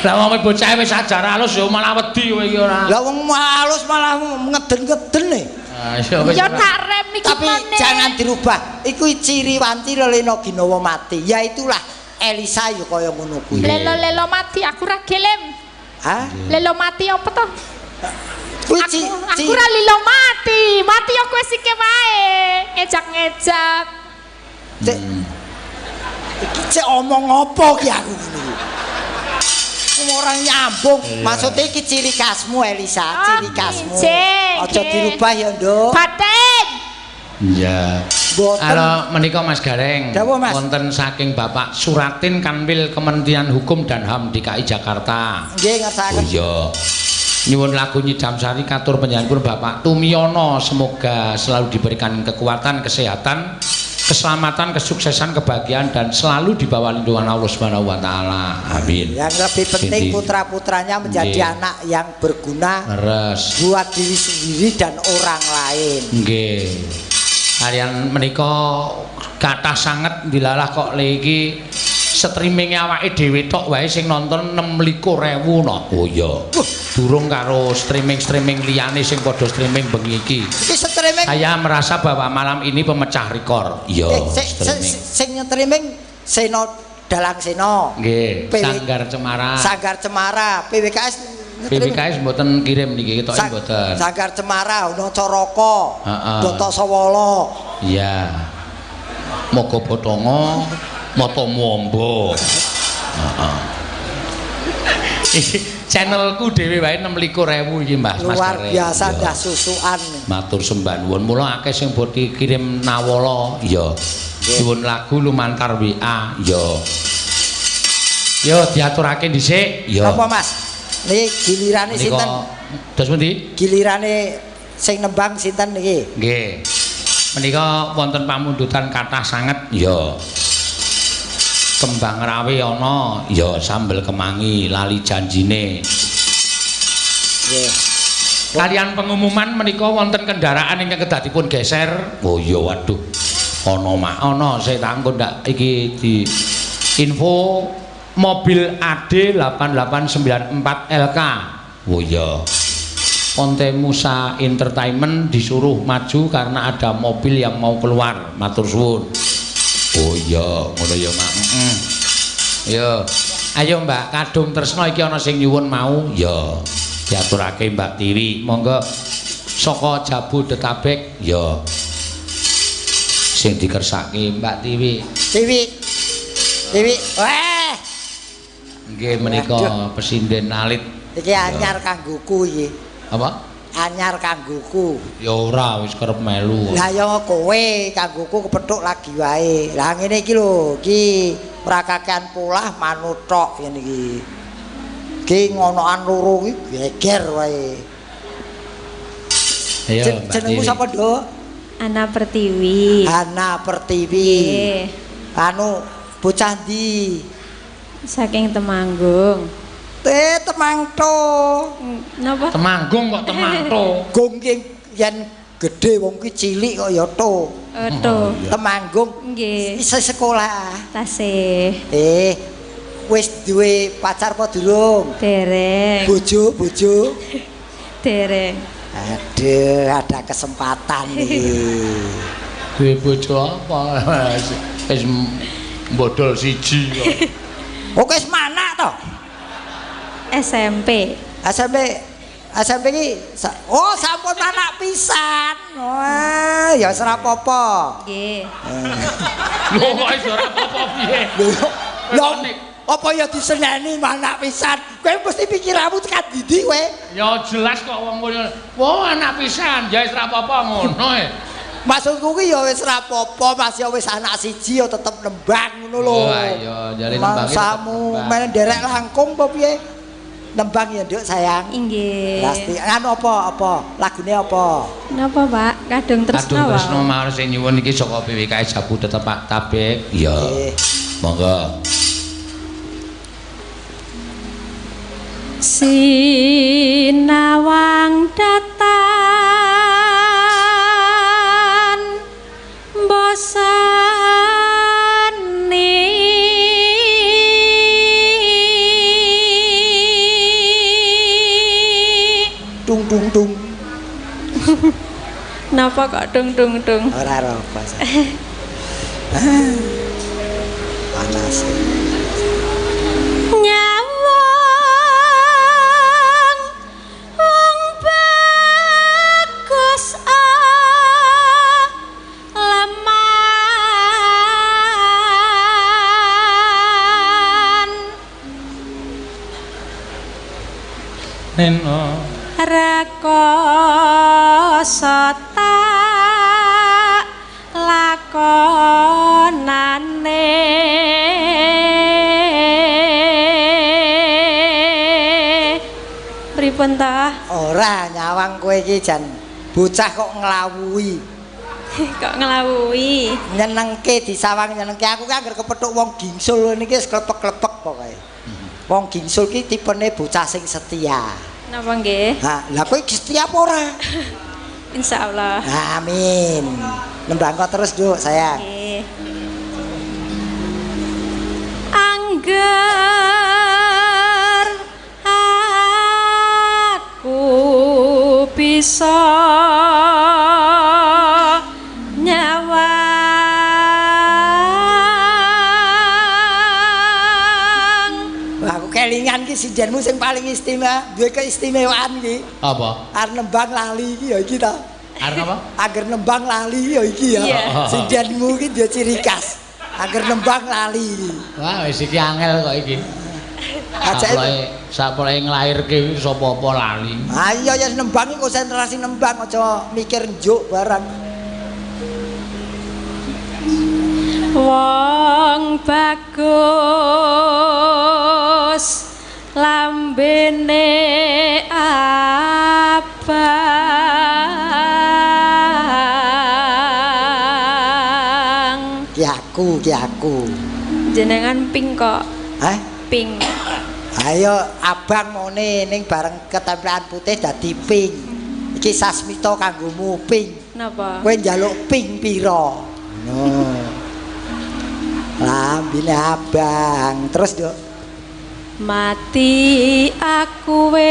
Lah wong bocah wis ajar alus ya malah wedi kowe iki ora. Lah wong alus malah ngeden-ngeden e. Ya tak rem iki Tapi jangan dirubah. Iku ciri wanci Lelena Ginawa mati. Yaitulah Elisa yo kaya ngono kuwi. Lelo mati aku ra gelem. Hah? Lelo mati apa to? Kuwi Aku ra lilo mati. Mati yo kowe sike wae. Ngejak-ngejak. Iki cek omong apa ki aku ngene iki. Orang nyambung. Maksudnya iki ciri khasmu Elisa, ciri khasmu. Aja dirubah ya, Nduk. Batin. Iya. Halo menika Mas Gareng. Dawuh, Mas. Wonten saking Bapak Suratin Kanwil Kementerian Hukum dan HAM DKI Jakarta. Nggih ngersakaken. Oh iya. Nyuwun lagu Nyidam Sari katur penyanyi Bapak Tumiyono, semoga selalu diberikan kekuatan, kesehatan, keselamatan, kesuksesan, kebahagiaan dan selalu di bawah lindungan Allah Subhanahu wa taala. Amin. Yang lebih penting putra-putranya menjadi anak yang berguna buat diri sendiri dan orang lain. Nggih. Kalian menika kathah sanget dilalah kok lagi streaming awake dhewe tok wae sing nonton 26.000 no. Oh iya. Durung karo streaming liyane sing padha streaming bengi iki. Iki streaming. Saya merasa bahwa malam ini pemecah rekor. Iya. Sing streaming Seno Dalang Seno. Nggih. Sanggar Cemara. Sanggar Cemara. PWKS mboten kirim niki ketoke mboten. Sanggar Cemara ono Coroko. Heeh. Doto Sawala. Iya. Moga Botongo, Mata Mombo. Heeh. Channelku dhewe wae 26.000 iki Mbah Mas. Luar biasa dah susukan. Matur sembah nuwun. Mula akeh sing bodhi kirim nawala, ya. Nyuwun lagu lumantar WA, ya. Yo diaturake dhisik, ya. Apa Mas? Niki gilirane sinten? Dos pundi? Gilirane sing nembang sinten niki? Nggih. Menika wonten pamundutan kathah sanget, ya. Kembang rawe ana, ya sambel kemangi lali janjine. Nggih. Kalian pengumuman menika wonten kendaraan ingkang kedah dipun geser. Oh iya waduh. Ana saya takon ndak iki di info mobil AD 8894 LK. Oh iya. Ponte Musa Entertainment disuruh maju karena ada mobil yang mau keluar. Matur suwun. Oh iya, ngono ya, Mak. Yo. Ayo Mbak, kadung tresno iki ana sing nyuwun mau. Ya. Diaturake Mbak Tiwi. Monggo saka Jabodetabek. Ya. Sing dikersake Mbak Tiwi. Tiwi. Weh. Nggih menika Pesinden Alit. Iki anyar kanggoku iki. Apa? Anyar kanggoku. Ya ora wis kerep melu. Lah ya kowe kanggoku kepethuk lagi wae. Lah ngene iki lho, iki ora kakean polah manut tok ngene iki. Ki ngonoan loro iki geger wae. Ayo Mbak. Jenengmu sapa, Nduk? Ana Pertiwi. Ana Pertiwi. Nggih. Anu bocah ndi? Saking Temanggung. Temangto. Napa? Temanggung kok Temangto. Gong ki yen gedhe wong ki cilik kok ya to. To. Temanggung. Nggih. Isih sekolah. Tasih. Wis duwe pacar apa durung? Dereng. Bojo. Dereng. Aduh, ada kesempatan nih. Duwe bojo apa? Wis mbodol siji kok. Oke, wis manak to? SMP. SMP iki oh sampun anak pisan. Wah, ya ora apa-apa. Nggih. Lho kok iso ora apa-apa piye? Lho, apa ya diseneni anak pisan? Kowe mesti pikiranmu tekan ndi kowe? Ya jelas kok wong ngono. Wah, anak pisan, ya wis ora apa-apa ngono e. Maksudku ki ya wis ora apa-apa, Mas ya wis anak siji ya tetep nembang ngono lho. Oh ayo, jare nembang. Samu men derek langkung apa piye? Nembang ya, Nduk, sayang. Inggih. Pasti. Anu apa? Lagune apa? Napa, Pak? Kadung tresno wae. Kadung tresno mawon sing nyuwun iki saka PWK Jabu tetep Pak Tabek. Iya. Monggo. Sinawang datan bosani Dung. Napa kok dung? Ora apa. Panas. Nyawang wong bagus leman Neno rakoso tak lakonane pripun ta? Ora nyawang kowe iki jan bocah kok nglawuhi. Kok nglawuhi? Nyenengke disawang nyenengke aku ki anggere kepethuk wong gingsul niki wis klepek-klepek pokoke. Wong gingsul ki tipene bocah sing setia. Napa nggih? Ha, lah kowe setia apa ora? Insyaallah. Amin. Nembang kok terus, Duk, sayang. Nggih. Angger aku bisa nyawang. Wah, aku kelingan ki sinjenmu sing paling istimewa, duwe keistimewaan ki. apa? Arep nembang lali iki ya iki ta. Arep apa? Agar nembang lali ya iki ya. Iya. Sinjenmu ki dia ciri khas. Agar nembang lali iki. Wah, wis iki angel kok iki. Sapoke nglairke sapa-apa lali. Ah iya ya nembang iki konsentrasi nembang aja mikir njuk barang. Wong bagus lambene abang. Ki aku. Jenengan pink kok. Hah? Pink. Ayo abang mone ning bareng ketempelan putih dadi pink. Iki sasmita kanggomu pink. Napa? Kowe njaluk pink pira? No. Lambine abang. Terus, Duk. Mati aku wis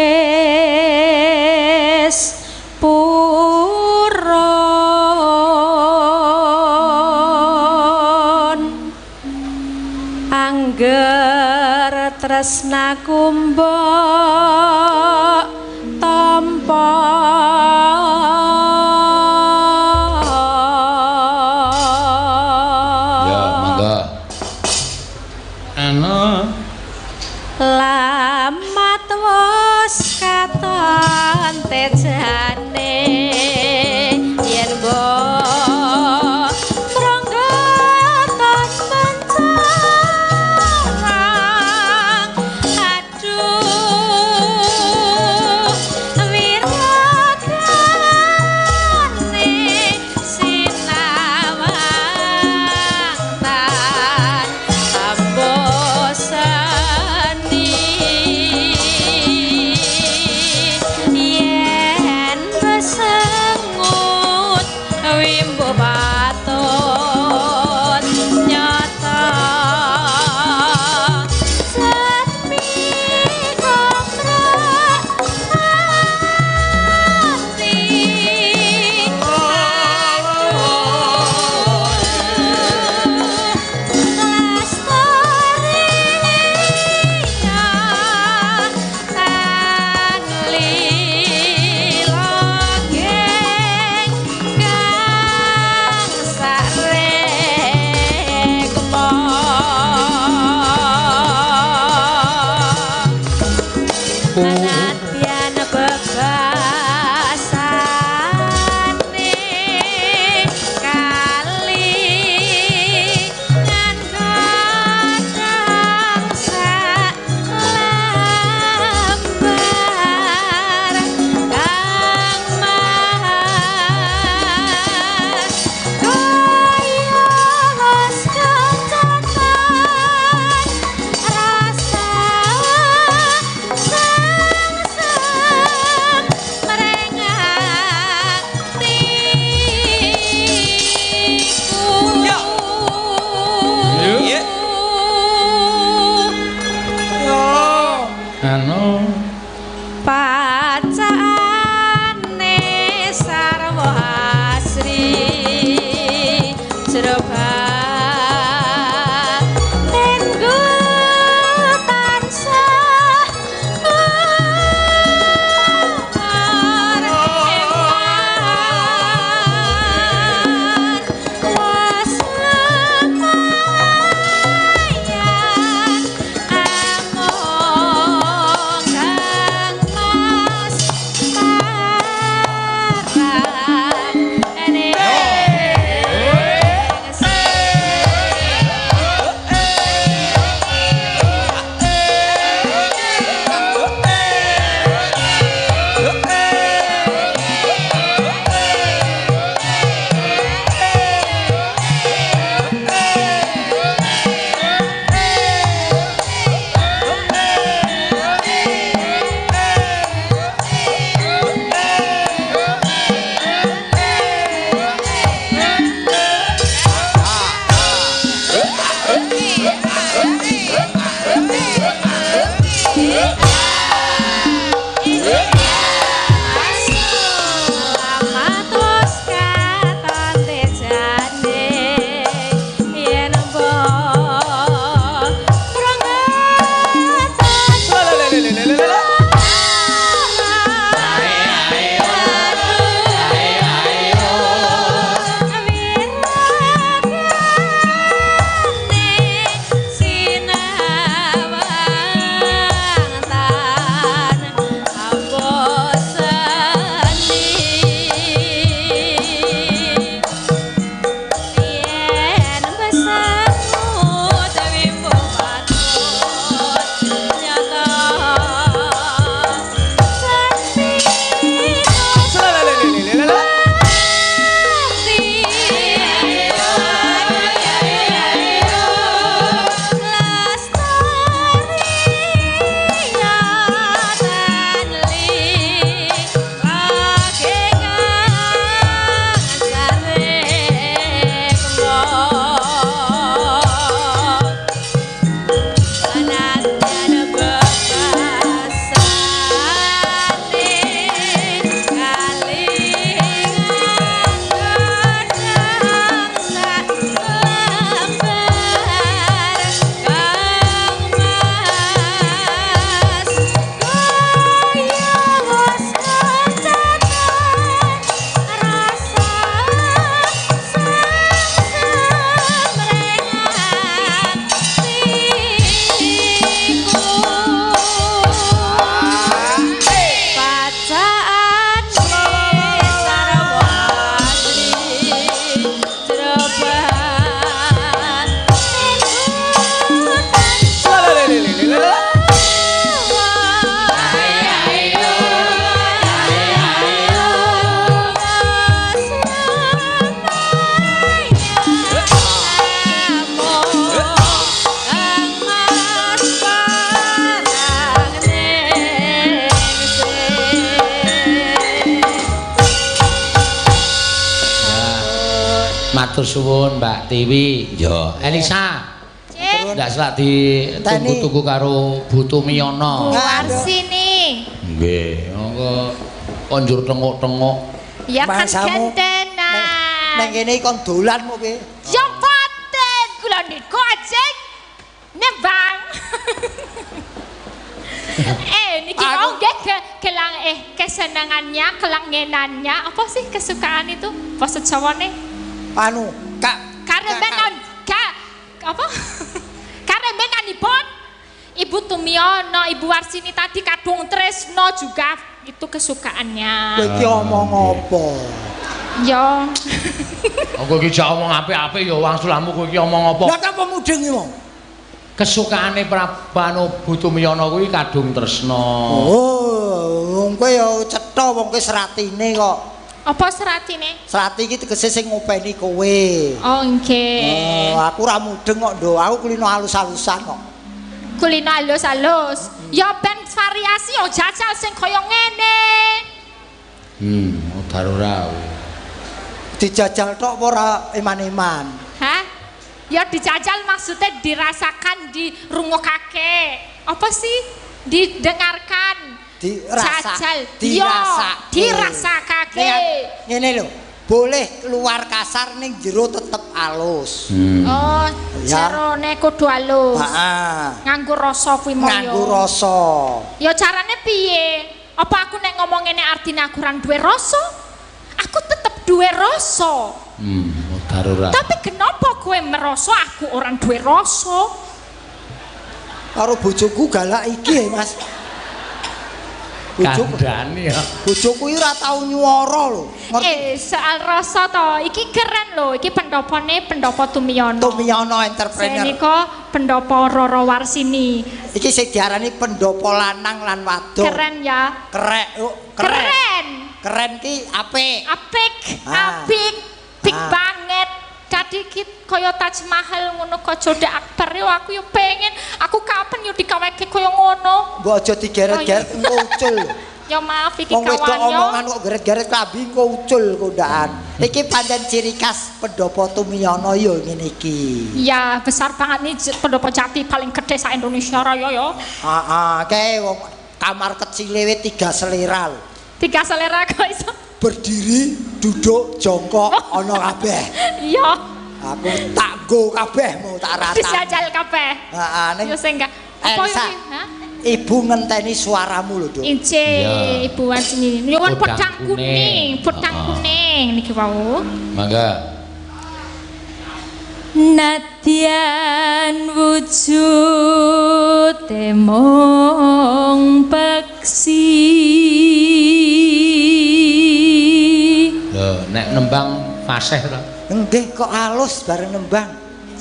purun angger tresnaku mbok tampa Ya, monggo. Anu lamat wis katon tejane yen mbok mronggoton mencarang aduh wiragane sinawang tan ambosani yen besar Matur suwun Mbak Tiwi. Yo, Elisa. Ndak selak ditunggu-tunggu karo Bu Tumiyono. Warsini. Nggih, monggo konjur tengok-tengok. Ya kan Bahasamu gentenan. Neng kene kon dolan mau piye? Ya boten kula niku ajeng nembang. Niki mau nggih kesenangannya, kelangenannya, apa sih kesukaan itu? Bahasa Jawane? Anu, apa? Karembenanipun Ibu Tumiyono, Ibu Warsini tadi kadung tresno juga itu kesukaannya. Kowe iki omong apa? Ya. Kowe iki jak omong apik-apik ya wangsulmu kowe iki omong apa? Lah apa mudeng iki wong? Kesukaane Prabanu Bu Tumiyono kuwi kadung tresno. Oh, wong kowe ya cetha wong kowe seratine kok. Apa seratine? Serati iki tegese sing ngopeni kowe. Oh, nggih. Aku ora mudeng kok, Nduk. Aku kulino halus-halusan kok. Kulino halus-halus. Ya ben variasi yo jajal sing kaya ngene. Darura. Dijajal tok apa ora eman-eman? Hah? Ya dijajal maksudnya dirasakan, dirungokake. Apa sih? Didengarkan. Jajal. Dirasakake. Ngene lho. Boleh keluar kasar ning jero tetep alus. Oh, jerone kudu alus. Heeh. Nganggo rasa kuwi mau. Nganggo rasa. Ya carane piye? Apa aku nek ngomong ngene artine aku ora duwe rasa? Aku tetep duwe rasa. Darura. Tapi kenapa kowe merasa aku ora duwe rasa? Karo bojoku galak iki, Mas. Kandhane ya. Bojoku iki ora tau nyuwara lho. Soal rasa to, iki keren lho, iki pendopone Pendopo Tumiyono. Tumiyono entrepreneur. Senika Pendopo Roro Warsini. Iki sing diarani pendopo lanang lan wadon. Keren ya. Keren. Keren ki apik. Apik banget. Dadi ki kaya Taj Mahal ngono kok Jodha Akbar yo aku yo pengen. Aku kapan yo dikaweke kaya ngono. Mbok aja digeret-geret engko ucul. Ya maaf iki kawan yo. Wong wedok omongan kok geret-geret klambi engko ucul kondakan. Iki pancen ciri khas Pendopo Tumiyono yo ngene iki. Ya, besar banget nih Pendopo Jati paling gede sa Indonesia Raya yo. Kae wong kamar kecile 3 selera lho. 3 selera kok iso. Berdiri, duduk, jongkok, ono kabeh. Iya. Aku tak go kabeh mau tak rata. Dijajal kabeh. Heeh, ning. Yo sing apa iki? Ibu ngenteni suaramu lho, Duk. Ince, Ibu Warsini. Nyuwun pedang kuning niki wau. Mangga. Nadyan wujud temong peksi. Nek nembang fasih to. Nggih kok halus bareng nembang.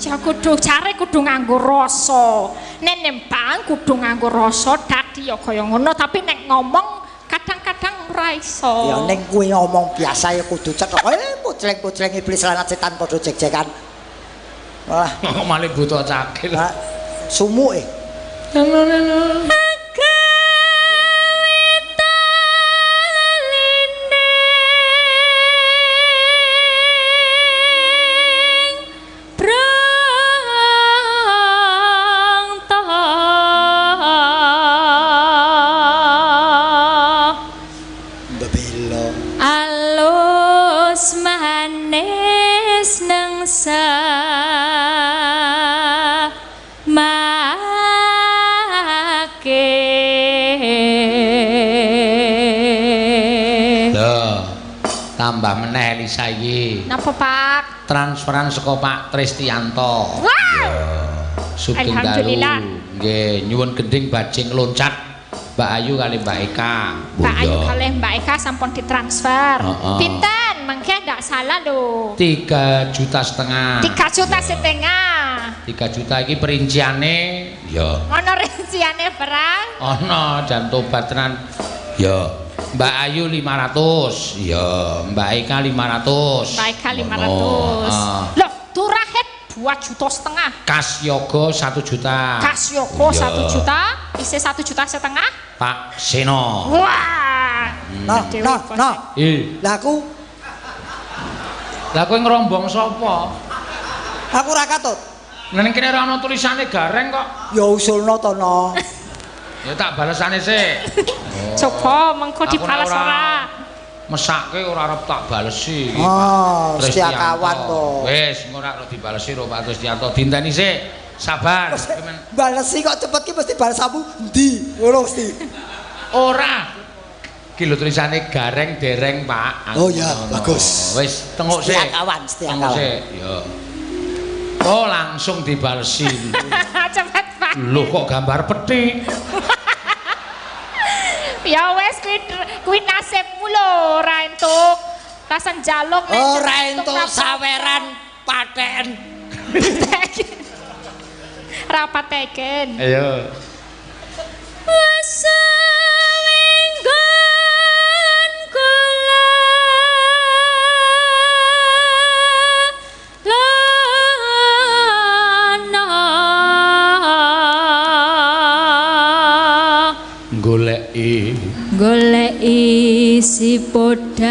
Ya kudu care kudu nganggo rasa. Nek nembang kudu nganggo rasa dadi ya kaya ngono tapi nek ngomong kadang-kadang ora iso. Ya ning kowe ngomong biasa ya kudu cethok. Pucleng-pucleng iblis lan setan padha jek-jekan. Wah, malah buta cakil. Sumuke. Tambah meneh Elisa iki. Napa, Pak? Transferan saka Pak Tristianto. Wow. Syuting dalu. Nggih, nyuwun gending bajing loncat. Mbak Ayu kali Mbak Eka. Mbak Ayu kali Mbak Eka sampun ditransfer. Pinten? Mangke ndak salah lho. 3,5 juta. 3,5 juta. 3 juta iki perinciane ya. Ono rinciane berang? Ono jan tobat tenan. Ya. Mbak Ayu 500, ya Mbak Eka 500. Mbak Eka 500. Loh, turahet 2,5 juta. Kas yoga 1 juta. Kas yoga 1 juta, isi 1,5 juta. Pak Seno. Wah. Nah. Lah aku Lah kowe ngerombong sapa? Aku ora katut. Lah ning kene ora ana tulisane gareng kok. Ya usulno to no. Ya tak balesane sik. Coba mengko dibales ora. Mesake ora arep tak balesi. Oh, Setiakawan to. Wis, ora arep dibalesi ro Pak Kristianto. Dinteni sik. Sabar. Balesi kok cepet ki mesti balas sabu endi? Ngono mesti. Ora. Ki lho tulisane gareng dereng, Pak. Oh ya, bagus. Wis, tengok sik. Setiakawan. Tengok sik. Ya. Oh, langsung dibalesi. Cepet, Pak. Loh kok gambar peti? Ya wes kuwi nasibmu lho, ora entuk. Rasan jaluk Oh, ora entuk saweran paten. Rapat teken. Ayo. Wes winggon kula lana goleki si podang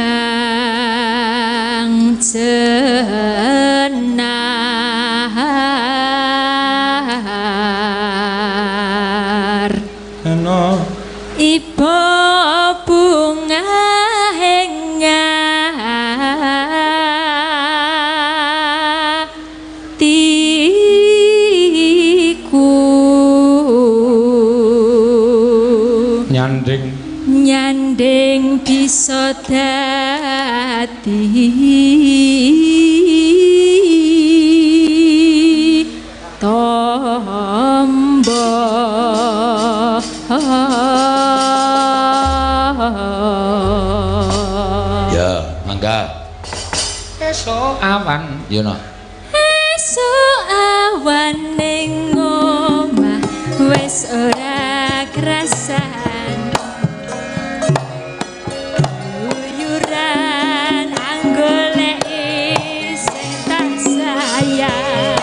cenar ibu bunga hengatiku nyanding bisa dadi tombo ya mangga esuk awan you know esuk awan ning omah wis ora kerasan uyuran anggoleki sing tak sayang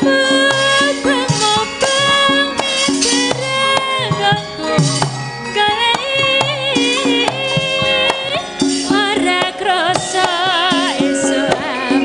mubeng-mubeng mikirin aku goleki ora krasa esuk sayang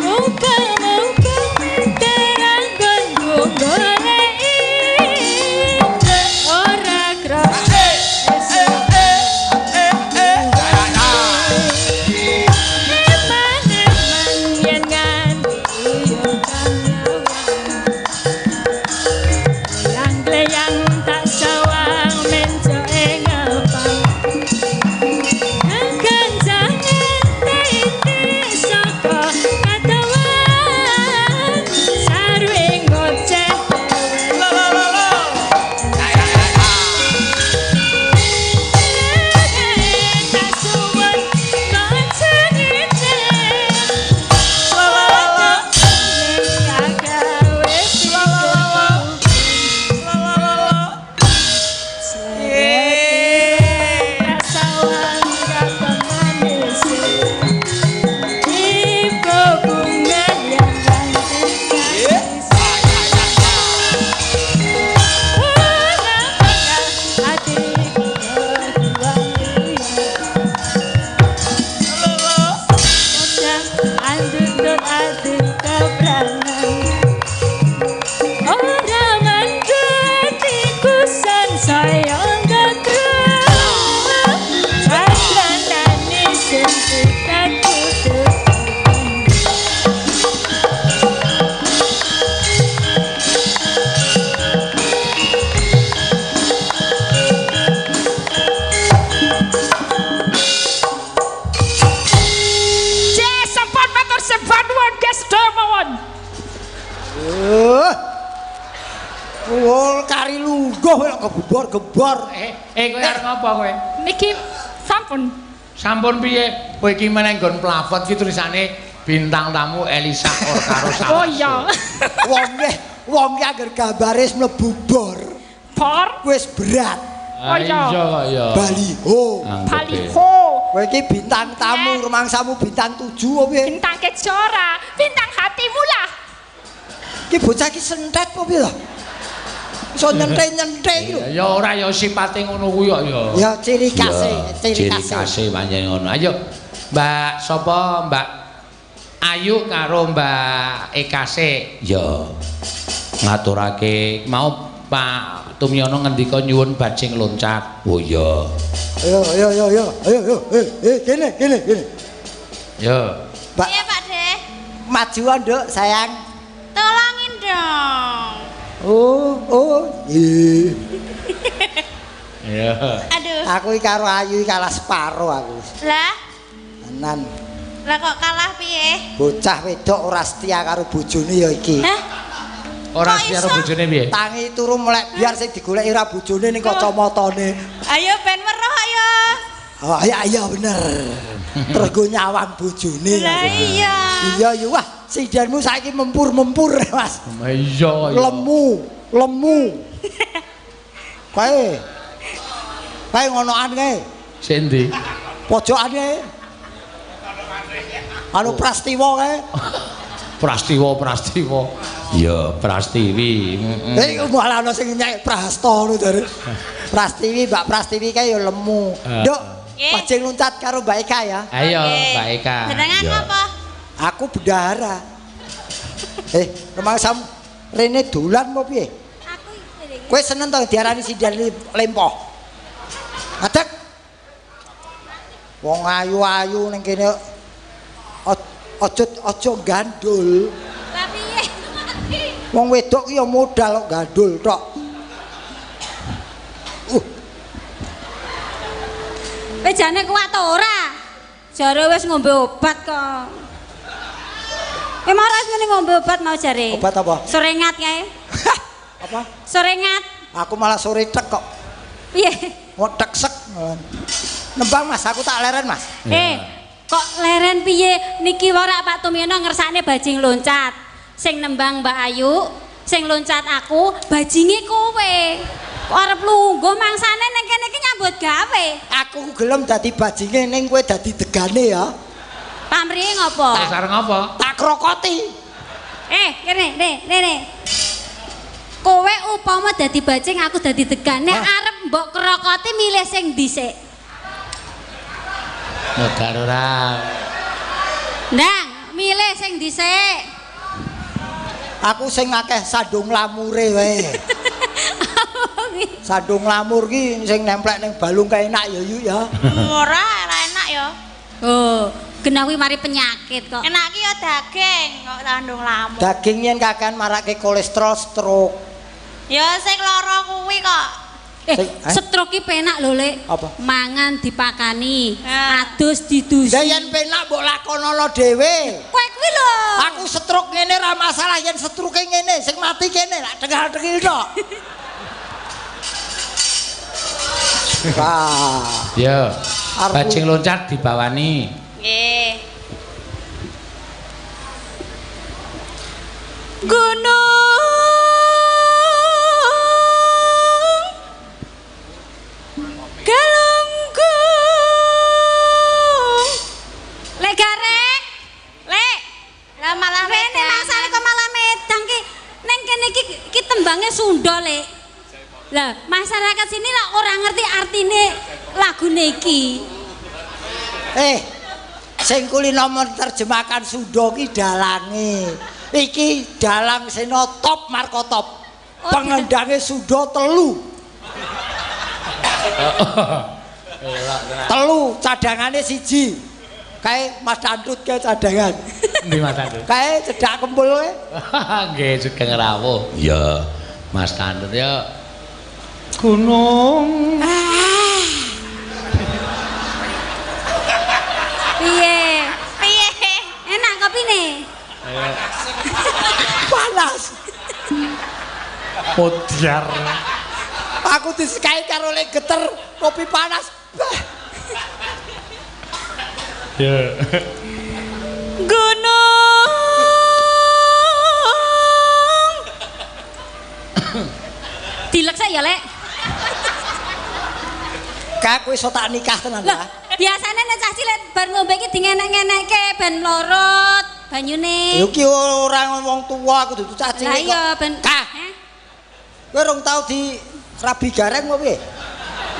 muka-muka gebor. Kowe arep ngapa kowe? Niki sampun. Sampun piye? Kowe iki meneng nggon plafon iki tulisane bintang tamu Elisa karo Salsa. Oh iya. Wong ki anggere gambare wis mlebu bor. Bor Wis berat. Oh iya. Iya. Baliho. Baliho. Kowe iki bintang tamu, rumangsamu bintang 7 apa piye? Bintang kejora, bintang hatimu lah. Iki bocah iki sentet apa piye lho? Iso nyentek-nyentek iki lho. Ya ora ya sipate ngono kuwi kok ya. Ya ciri khase, Ciri khase pancen ngono. Ayo Mbak sapa Mbak Ayu karo Mbak Ekase ya ngaturake mau Pak Tumyono ngendika nyuwun bajing loncat. Oh iya. Ayo. Kene. Ya. Mbak. Iya, Pak De. Maju nduk, sayang. Tolongin dong. Oh. Ya. Aduh. Aku iki karo Ayu iki kalah separo aku. Lah, Tenan. lah kok kalah piye? Bocah wedok ora setia karo bojone ya iki. Hah? Ora Kok siar iso? bojone piye? Tangi turu melek biar sing digoleki ora bojone ning kacamatane. Ayo ben weruh ayo. Oh iya bener. Terus go nyawang bojone. Lah iya. Iya yo wah sidanmu saiki mempur-mempur Mas. Iya. Lemu. Kae ngonoan kae. Sendi. Pojokane. Anu Prastiwa kae. Prastiwa. Ya, Prastiwi. Iku malah ana sing nyek Prasta ngono jare. Prastiwi, Mbak Prastiwi kae ya lemu. Nduk, bajing loncat karo Mbak Eka ya. Ayo, Mbak Eka. Jenengan apa? Aku bendahara. Rumah rene dolan apa piye? Aku Kowe seneng to diarani sindan lempoh. Adek. Wong ayu-ayu ning kene aja gandul. Lah piye? Wong wedok ki ya modal kok gandul tok. Kowe jane kuat ta ora? Jare wis ngombe obat kok. Kowe mau wis ngene ngombe obat mau jare. Obat apa? Sorengat kae. Apa? Sorengat. Aku malah sore tek kok. Piye? Mau teksek. Nembang Mas, aku tak leren Mas. Kok leren piye? Niki ora Pak Tumyono ngersakne bajing loncat. Sing nembang Mbak Ayu, sing loncat aku, bajinge kowe. Kok arep lungguh mangsane ning kene iki nyambut gawe. Aku gelem dadi bajinge ning kowe dadi degane ya. Pamrihe ngopo? Tak sareng apa? Tak krokoti. Kene. Kowe upama dadi bajing aku dadi degan. Nek arep mbok krokoti milih sing dhisik. Modal ora. Ndang, milih sing dhisik. Aku sing akeh sandung lamure wae. Sandung lamur ki sing nemplek ning balung kae enak ya Yu ya. Ora enak ya. Oh, genah kuwi mari penyakit kok. Enak ki ya daging kok sandung lamur. Daging yen kakan marake kolesterol stroke. Ya sing lara kuwi kok. Stroke ki penak lho, Lek. Apa? Mangan dipakani, Ya. adus didusi. Lah yen penak mbok lakonono dhewe. Kowe kuwi lho. Aku stroke ngene ra masalah yen stroke ngene sing mati kene lak dengal-dengil tok. Wah. Ya. Bajing loncat dibawani. Nggih. Gunung Galunggung. Lek garek. Lek. Lah malah Rene mangsane kok malah medang ki. Ning kene iki tembange Sunda, Lek. Lah, masyarakat sini lah ora ngerti artine lagune iki. Sing kulino menerjemahkan Sunda ki dalange. Iki dalang sena top markotop. Pengendange Sunda 3. 3 cadangane 1. Kae Mas Dantut kae cadangan. Endi Mas Dantut? Kae cedak kempul kowe. Nggih, sugeng rawuh. Ya, Mas Dantut ya. Gunung. Piye? Enak kopine? Panas. Podyar. Aku disekai karo lek geter kopi panas. Ya. Gunung Dilek saya ya, Lek. Kak kowe iso tak nikah tenan Lah, ya. biasane nek cah cilik bar ngombe iki dingenek-ngenekke ben lorot banyune. Yo ki ora wong tuwa aku dudu cah Lah cilik iya kok. ben. Kak. Heh, Kowe rong tau di rabi gareng apa piye?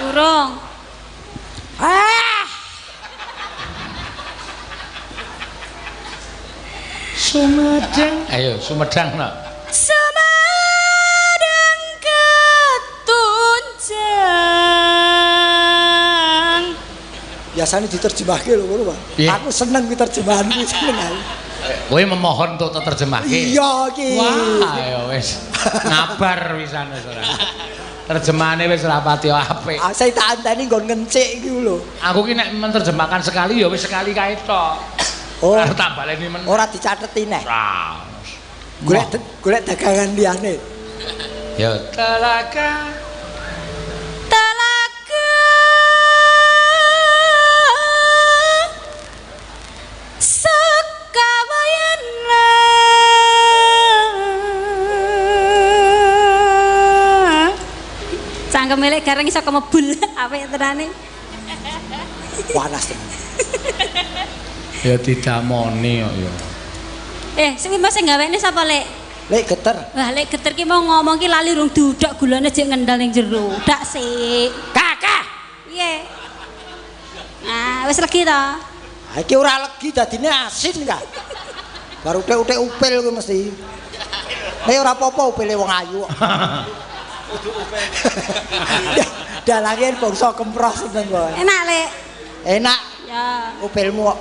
urung. Ah, Sumedang. Ayo, Sumedang nak. Sumedang ketunjang. biasanya diterjemahke lho ngono, Pak. Piye? Aku seneng ki terjemahan kuwi seneng aku. Kowe memohon untuk terjemahke. Iya ki. Wah, ya wis. Ngabar wisan wis ora. Terjemahane wis ora pati apik. Ah, saya tak anteni nggon ngencik iki lho. Aku ki nek menerjemahkan sekali ya wis sekali kae tok. Oh. Ora tak baleni men. Ora dicateti neh. Ora. Golek dagangan liyane. Ya talaga. Talaga Sekawayana Cangkem elek gareng iso kemebul apik tenane. Panas tenan. Ya didamoni kok ya. Sing sing gawene sapa, Lek? Lek geter. Wah, Lek geter ki mau ngomong ki lali rung diudak gulane jek ngendal ning jero. Dak sik. Kakak. Piye? Ah, wis legi to. Ha iki ora legi dadine asin kan. Baru utek-utek upil kuwi mesti. Nek ora apa-apa upile wong ayu. Dalange bangsa kempros tenan kok. Enak, Lek. Enak Ya. upilmu kok.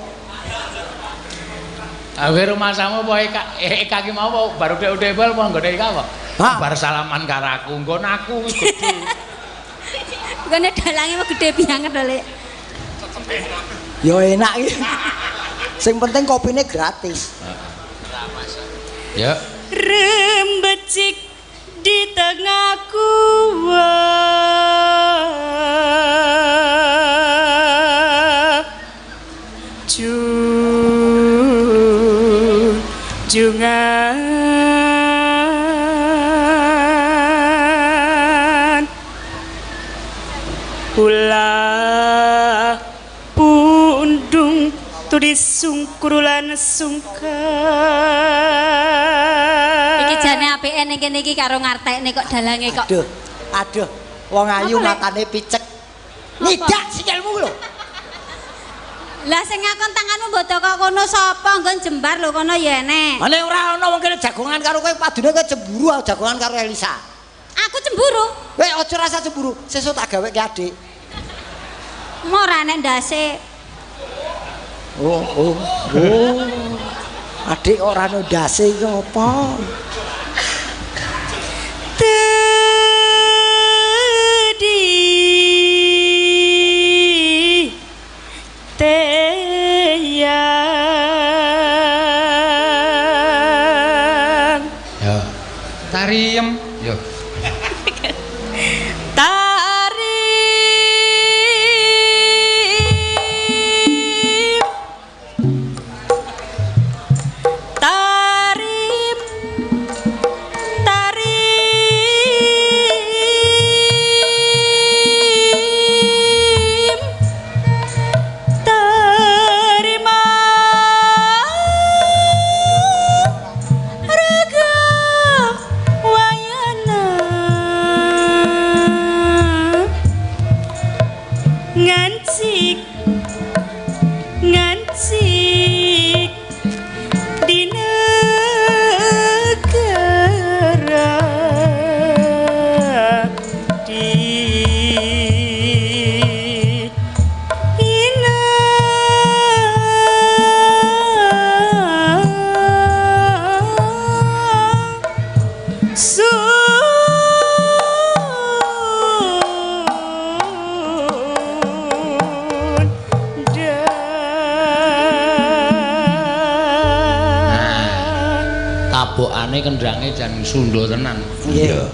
Awe rumah sama apa Eka ki mau apa baru udah apa nggone Eka apa? Hah? Bar salaman karo aku, nggon aku wis gedhe. Gone dalange mah gedhe banget lho, Lek. Ya enak iki. Sing penting kopine gratis. Ya. Rembecik di tengah gua jungan ulah pundung tulis sungkurulan sungkan Iki jane apike ning kene iki karo ngartekne kok dalange kok. Aduh. Wong ayu Apa, Lek? matane picek. Nidak sikilmu lho. Lah sing ngakon tanganmu bodo kok kono sapa nggon jembar lho kono ya enek. Ane ora ana wong kene jagongan karo kowe padune kowe cemburu jagongan karo Elisa. Aku cemburu. Kowe aja rasa cemburu, sesuk tak gaweke adik. Ora nek ndase. Oh. Adik ora ono ndase iki apa? Teyang Ya. Tariem, yo. Tarim raga wayana ngancik di negara di Tabokane kendrange jan Sunda tenan. Iya.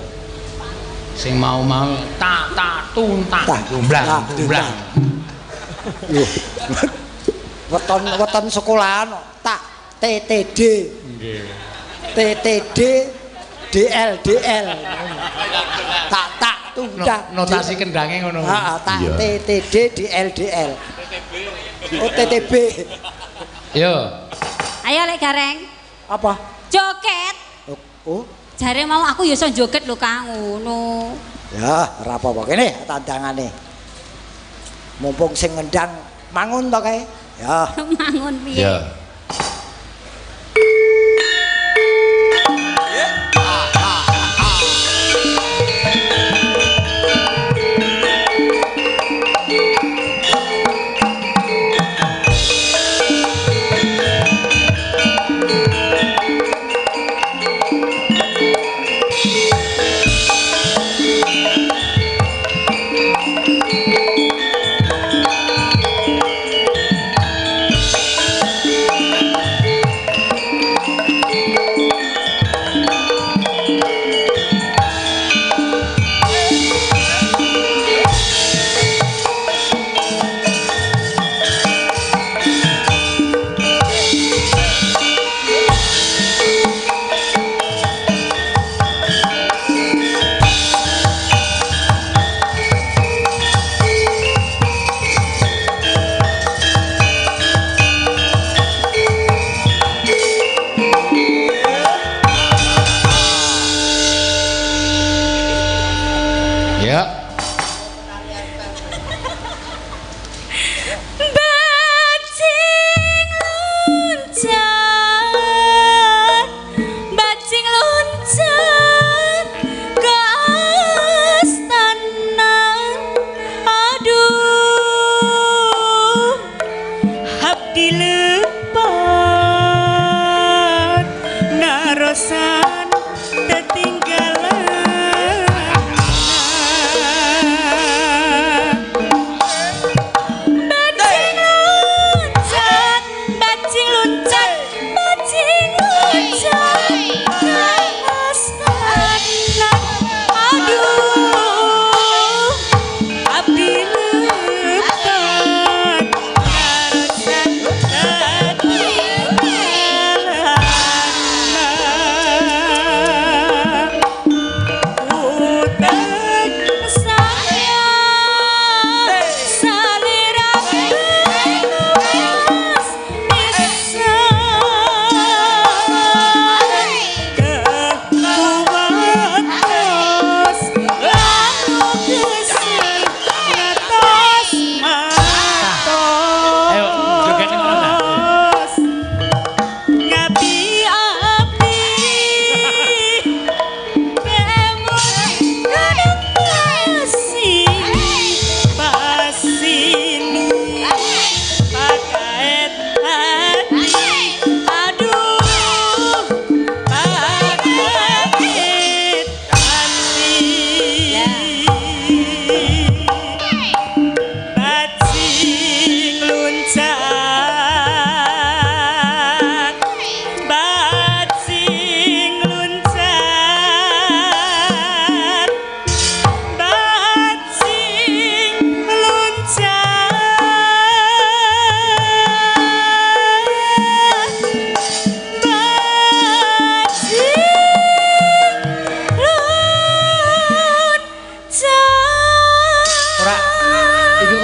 Sing mau-mau tak tuntak gomblang. Yo. Weton sekolahan tak TTD. Nggih. TTD DL. Tak tuntak. Notasi kendange ngono. Heeh, tak TTD DL. Oh TTB. Yo. Ayo lek Gareng. Apa? Joget. Oh. Jare mau aku ya iso joget lho Kang ngono. Ya, ora apa-apa kene tandangane. Mumpung sing ngendang mangun to kae. Ya. Mangun piye? Ya.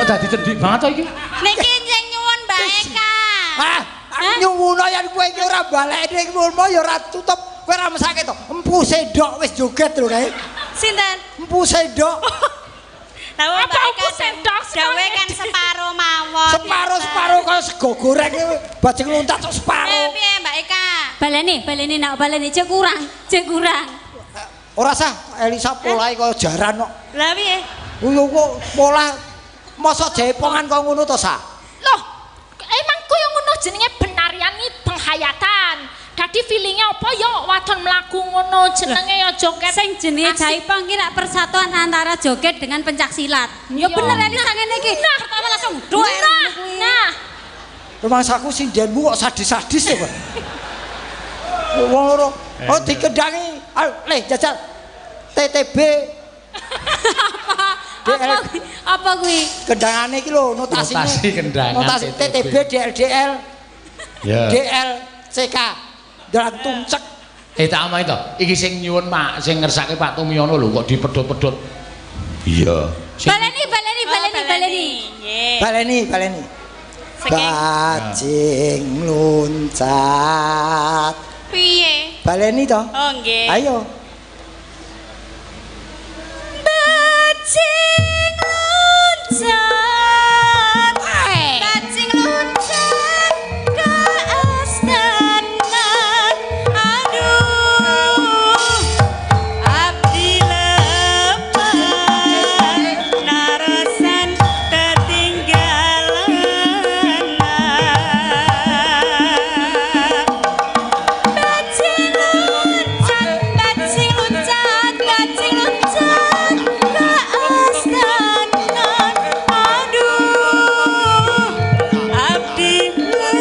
dadi cendik banget to iki. Niki sing nyuwun Mbak Eka. Hah? Nyuwuna yen kowe iki ora balekne iki mulmo ya ora tutup. Kowe ora mesake to. Empu sendok wis joget lho kae. Sinten? Empu sendok. Lah wong Mbak Eka sendok dawe kan separo mawon. Separo kaya sego goreng bajing luntat kok separo. Piye Mbak Eka? Baleni nak baleni cek kurang. Ora sah Elisa polahe kaya jaran kok. Lah piye? Yo kok polah mosok jaipongan kok ngono to, Sa? Loh, emang koyo ngono jenenge benarian iki penghayatan. Dadi feelingnya apa ya wadon mlaku ngono jenenge ya joget. Sing jenenge jaipong ki rak persatuan antara joget dengan pencak silat. Ya bener Elisa ngene iki. Nah, pertama langsung duwe. Nah. Rumangsaku sindenmu kok sadis-sadis to, Pak. Wong loro. Oh dikendangi. Ayo, le jajal. TTB Apa kuwi? Kendangane iki lho notasine. Notasi kendangan. Notasi TTB DL Ya. DL CK. Dalan tuncek. Tak omahi to. Iki sing nyuwun Pak, sing ngersake Pak Tumiono lho kok dipedhot-pedhot. Iya. Baleni. Nggih. Baleni. Bajing loncat. Piye? Baleni to? Oh nggih. Ayo. Bajing loncat. Bajing loncat ke astanan. Aduh. Abdi lepas narosan ketinggalan. Bajing loncat ke astanan. Aduh. Abdi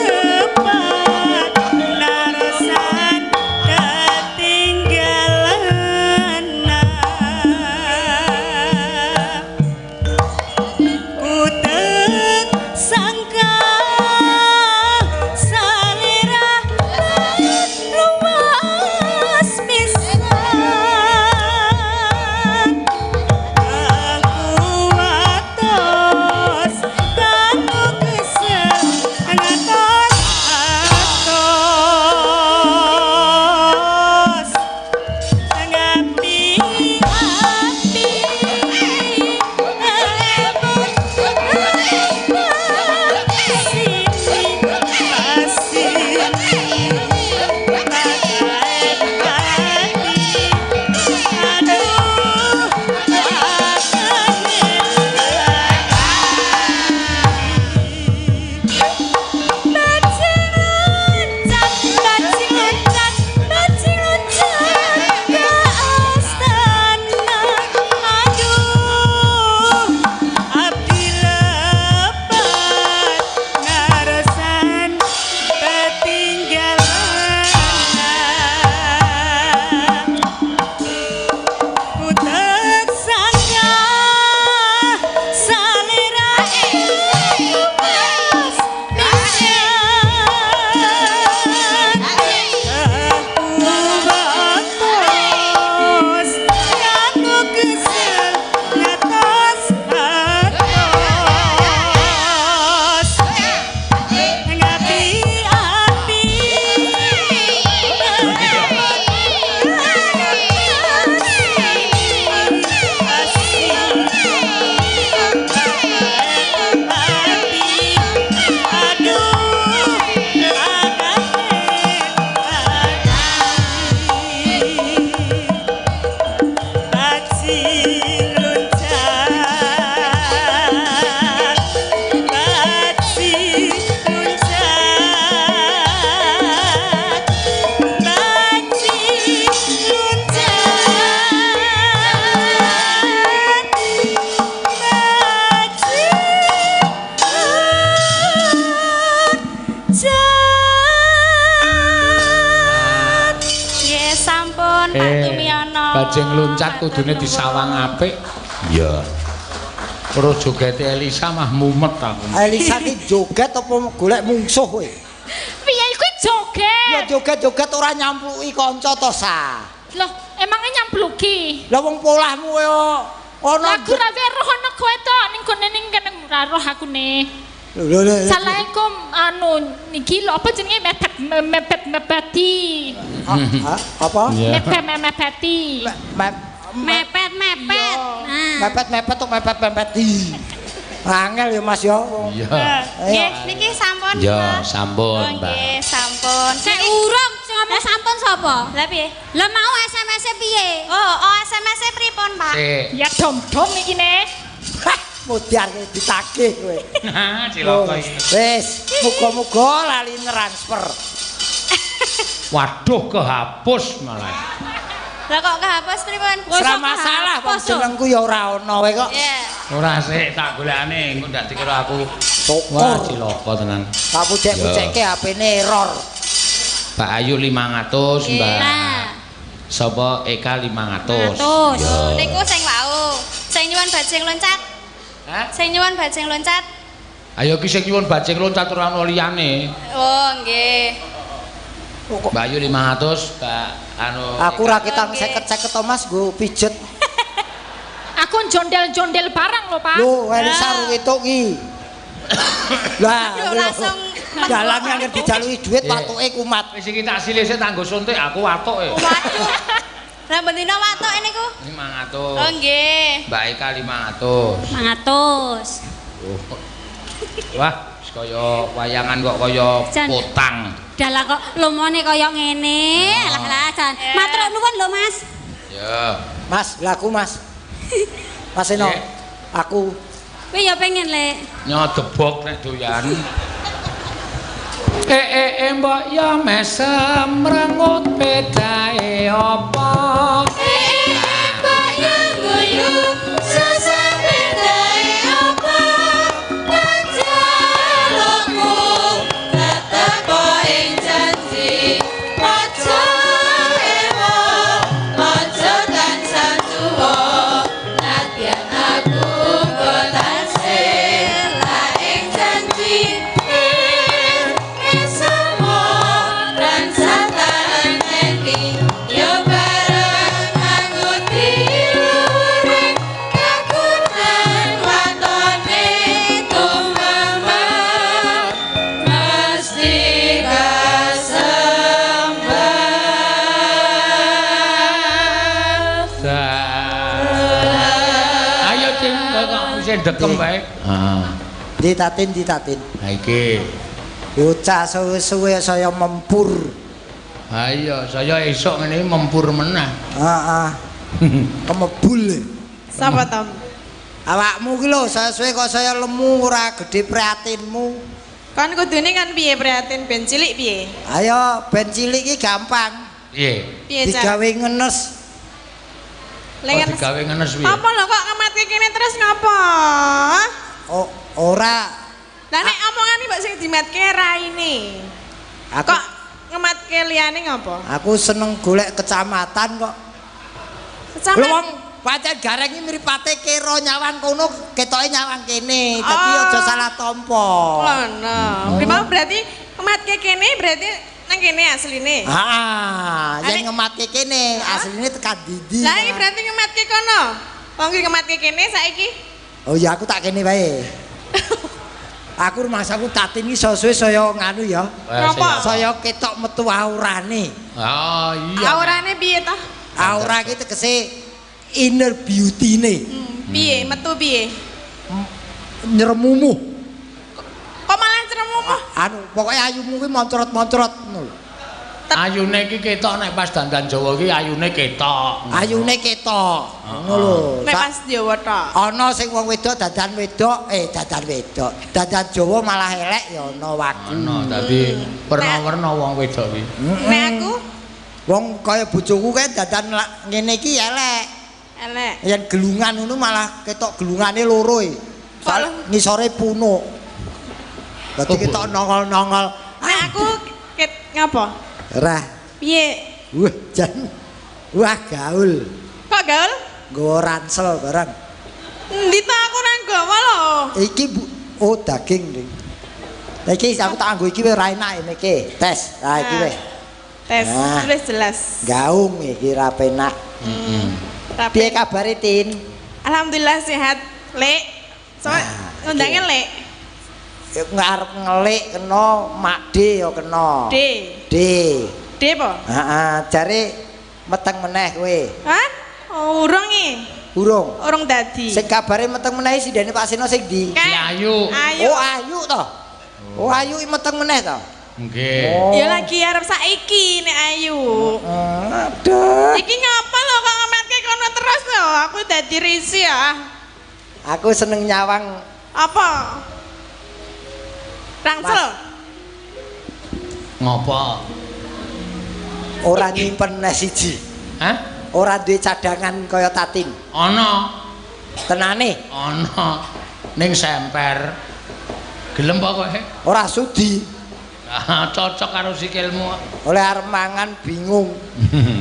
lepas narosan ketinggalan. Kutek sangka salira luas pisan. Aku atos kanu kesel ngatos ngapi Bajing loncat kudune disawang apik. Iya. Terus jogete Elisa mah mumet aku. Elisa ki joget apa golek mungsuh kowe? Piye iku joget? Ya joget-joget ora nyampluki kanca to, Sa. Loh, emangnya nyampluki? Lah wong polahmu kowe ono Aku ra weruh ana kowe to ning gone ning kene ora roh aku ne. Lho. Assalamualaikum anu niki lho apa jenenge mepet-mepeti. Apa? Mepet-mepeti. Mepet. Nah. Mepet tok mepet. Angel ya Mas ya. Iya. Nggih, niki sampun. Ya, sampun, Mbak. Nggih, sampun. Sik urung sing ngomong sampun sapa? Lah piye? Lah mau SMS-e piye? Oh, SMS-e pripun, Pak? Sik. Ya dom-dom iki ne. Modiar ditagih kowe. Nah, cilaka iki. Wis, muga-muga lali transfer. Waduh, kehapus malah. Lah kok kehapus pripun? Ora masalah, wong jenengku ya ora ono kowe kok. Iya. Ora sik tak golekane engko ndak dikira aku. Syukur. Wah, cilaka tenan. Tak pucek-pucekke HP-ne error. Mbak Ayu 500, Mbak. Nah. Sapa Eka 500. 500. Ya. Niku sing wau. nyuwun bajing loncat. Hah? Sing nyuwun bajing loncat. Ayo ki sing nyuwun bajing loncat ora ono liyane. Oh, nggih. Mbak Ayu 500, Mbak anu. Aku ora ketang 50-50 to Mas, nggo pijet. Aku jondel-jondel barang lho, Pak. Lho, Elisa wetuk ki. Lah, Aduh, langsung dalang yang dijaluki duit watuke kumat. Wis iki tak silih tanggo suntik aku watuke. Waduh. Lah bendina watuk niku. 500. Oh, nggih. Mbak Eka 500. 500. Wah, kaya wayangan kok kaya Jan. potang. Dalah kok lumone kaya ngene. Lah Jan. Matur nuwun lho, Mas. Ya. Mas, laku Mas. Mas Eno, Nggih. aku Kowe ya pengen, Lek. Nyodebok nek doyan. Mbok ya mesem rengut bedae apa? Mbak yang guyu susah bedae apa? Panjalukku tetep ing janji. Aja ewo, aja tansah tuwa. Nadyan aku botan sela ing janji. Semua tansah talenti yo bareng aku diluring kakunan watone tumemen mesti kasembah. Ayo Cing, kok sing dekem bae. ditatin. Ha iki. Bocah suwe-suwe saya mempur. Ayo, saya esuk ngene mempur menah. Heeh. Kemebul. Sapa to? Awakmu ki lho, saya suwe kok saya lemu ora gedhe prihatinmu. Kan kudune kan piye prihatin ben cilik piye? Ayo ben cilik ki gampang. Piye? Piye Cak? Digawe ngenes. Lengen. Kok digawe ngenes piye? Apa lho kok ngematke kene terus ngapa? Oh, ora. Lah nek omongan iki mbok sing dimatke raine. Aku Kok ngematke liyane ngapa? aku seneng golek kecamatan kok. Lho wong pancen gareng iki mripate kira nyawang kono ketoke nyawang kene. Dadi Oh. aja salah tampa. Lono. Prima berarti ngematke kene berarti nang kene asline. Yen ngematke kene asline tekan didi. Lah iki berarti ngematke kono. Wong iki ngematke kene saiki. Oh ya aku tak kene wae. Aku rumahsaku tatin iki suwe saya nganu ya. Apa? Saya ketok metu aurane. Oh iya. Aurane piye toh? Aura iki tegese inner beauty-ne. Piye metu piye? Nyeremumuh. Kok malah ceremu kok? Anu, pokoke ayumu kuwi moncrot-moncrot ngono lho. Ayune iki ketok nek pas dandan Jawa iki ayune ketok. Ayune ketok. Ngono lho. Nek pas Jawa tok. Ana sing wong wedok dadan wedok, dadan Jawa malah elek ya ana wagu. Ono dadi werna-werna wong wedok iki. Nek aku Wong kaya bojoku kae dadan ngene iki elek. elek. Yen gelungan ngono malah ketok gelungane loro e. Soal ngisore punuk. Dadi ketok nongol-nongol. Nek aku ket ngapa? Rah. Piye? Jan. Wah gaul. Kok gaul? Nggawa ransel barang. Endi ta aku nang gawa lho. Iki oh daging ning. Iki aku tak anggo iki wis ra enak iki. Tes. Nah iki wis. Tes Nah. tulis jelas. Gaung iki ra penak. Tapi Piye kabare Tin? alhamdulillah sehat, Lek. Soale ngundange Lek. Ngarep ngelik kena makde ya kena. D. D. D apa? Heeh, jare meteng meneh kowe. Hah? Oh, urung iki. Burung. Urung dadi. Sing kabare meteng meneh sindene Pak Sino sing ndi? Ayu. Ayo. Oh Ayu to. Oh Ayu iki meteng meneh to. Nggih. Oh. Ya lagi arep saiki nek Ayu. Aduh. Iki ngapa lho kok ngematke kono terus lho? Aku dadi risih ya. Aku seneng nyawang Apa? Rangsel. Ngopo? ora nyimpen neh siji. Hah? Ora duwe cadangan kaya tating. Ana. Tenane Ana. Ning semper. Gelem apa kowe? ora sudi. Ah, cocok karo sikilmu. Oleh arep mangan bingung.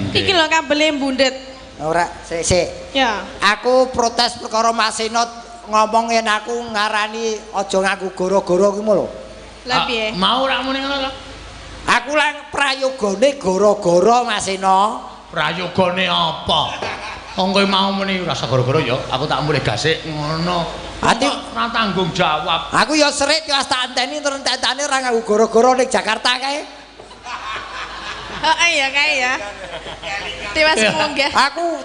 Iki lho kabele mbundet. Ora sik Ya. Aku protes perkara Mas Enot ngomong yen aku ngarani aja ngaku goro-goro ki lho. Lah piye? Mau ra muni ngono lho. Aku lang prayogane goro-goro Mas Eno. Prayogane apa? Wong kowe mau muni rasa goro-goro ya, aku tak mulih gasik ngono. Ati ora tanggung jawab. aku ya serit ya tak anteni terus entek-entekane ora ngaku goro-goro ning Jakarta kae. Heeh ya kae ya. Tiwas munggah. Aku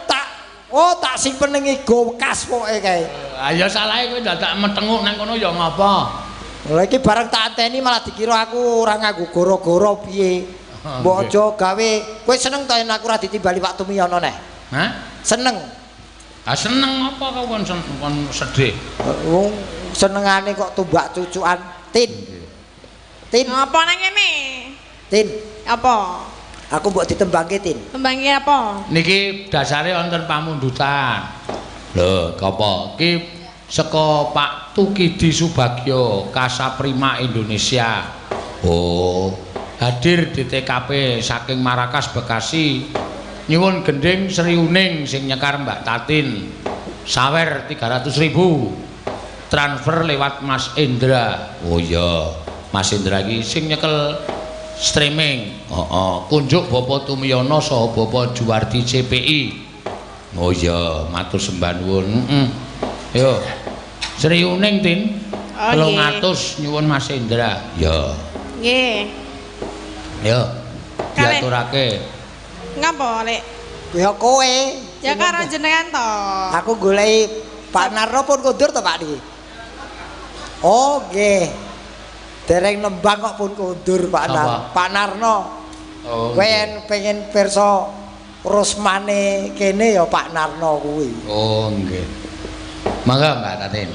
tak simpen ning igo bekas pokoke kae. Ah ya salahe kowe dadak metenguk nang kono ya ngapa? Lha iki bareng tak anteni malah dikira aku ora ngaku goro-goro piye. Mbok aja gawe kowe seneng ta yen aku ora ditimbali Pak Tumiyono neh. Hah? Seneng. Ah seneng apa kau kon sedih? Wong senengane kok tumbak cucukan Tin. Tin. Apa nang kene? Tin. Apa? Aku mbok ditembangke Tin. Tembangke apa? Niki dasare wonten pamundutan. Lho, apa? Ki saka Pak Tukidi Subagyo, Kasaprima Indonesia. Oh, hadir di TKP saking Marakas Bekasi. Nyuwun gending Sri Uning sing nyekar Mbak Tatin. Sawer 300.000. Transfer lewat Mas Indra. Oh iya, Mas Indra iki sing nyekel streaming. Kunjuk Bapak Tumiyono saha Bapak Juwardi CPI. Oh iya, matur sembah nuwun. Yo. Sri Uning Tin. 300 nyuwun Mas Indra. Ya. Nggih. Yo. Kalih. Diaturake. Ngapa, Lek? Ya kowe. Ya karo jenengan to. Aku goleki Pak Narno pun kundur to Pak niki. Oh nggih. Dereng nembang kok pun kundur Pak Narno. Pak Narno. Oh. Kowe pengen pirsa Rusmane kene ya Pak Narno kuwi. Oh nggih. Mangga Mbak Tatin.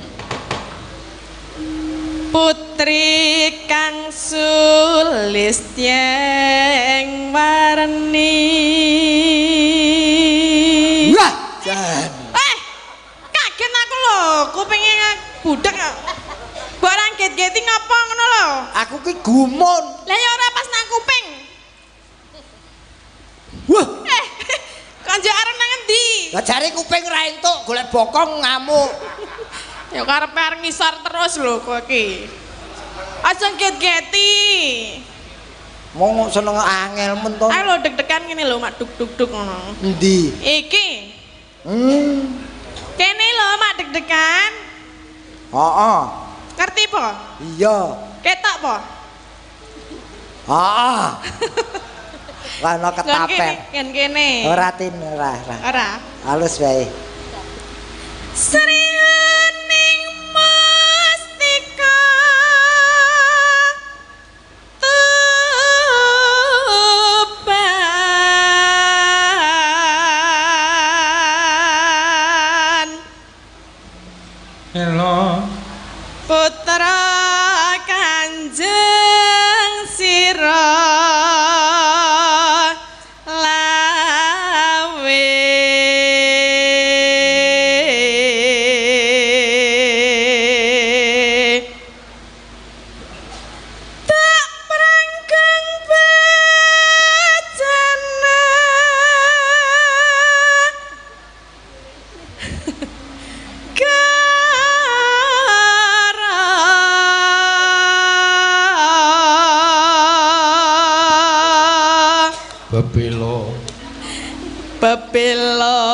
Putri kang sulistyeng warni. Wah, jan. Kaget aku lho, kupinge budek kok. Barang get-geti ngapa ngono lho? Aku ki gumun. Lah ya ora pas nang kuping. Wah, Kanjeng arep nang endi? lah jare kuping ra entuk, golek bokong ngamuk. Ya karepe arep ngisor terus lho kowe iki. Aja get-geti. Wong seneng angel men to. Ayo lho deg-degan ngene lho mak duk-duk ngono. Endi? Iki. Kene lho mak deg-degan. Heeh. Ngerti po? Iya. Ketok po? Heeh. Ana ketapel. Ngen kene. Ora Tin, ora. Ora. Halus wae. Sri Uning Mustika Tuban. Hello. Putra Kanjeng Sira lawe tak prangkeng bajana Bebelo. Bebelo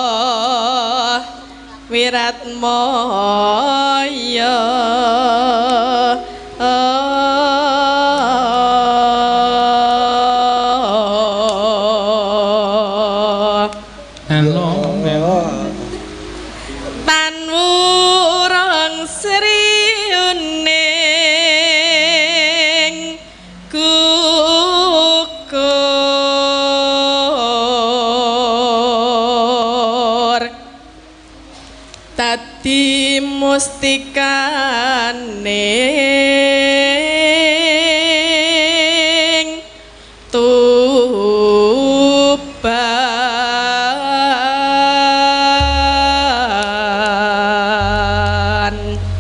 Wiratmaya Hello. Tan wurung Sri Uning gugur dadi mustikaning Tuban.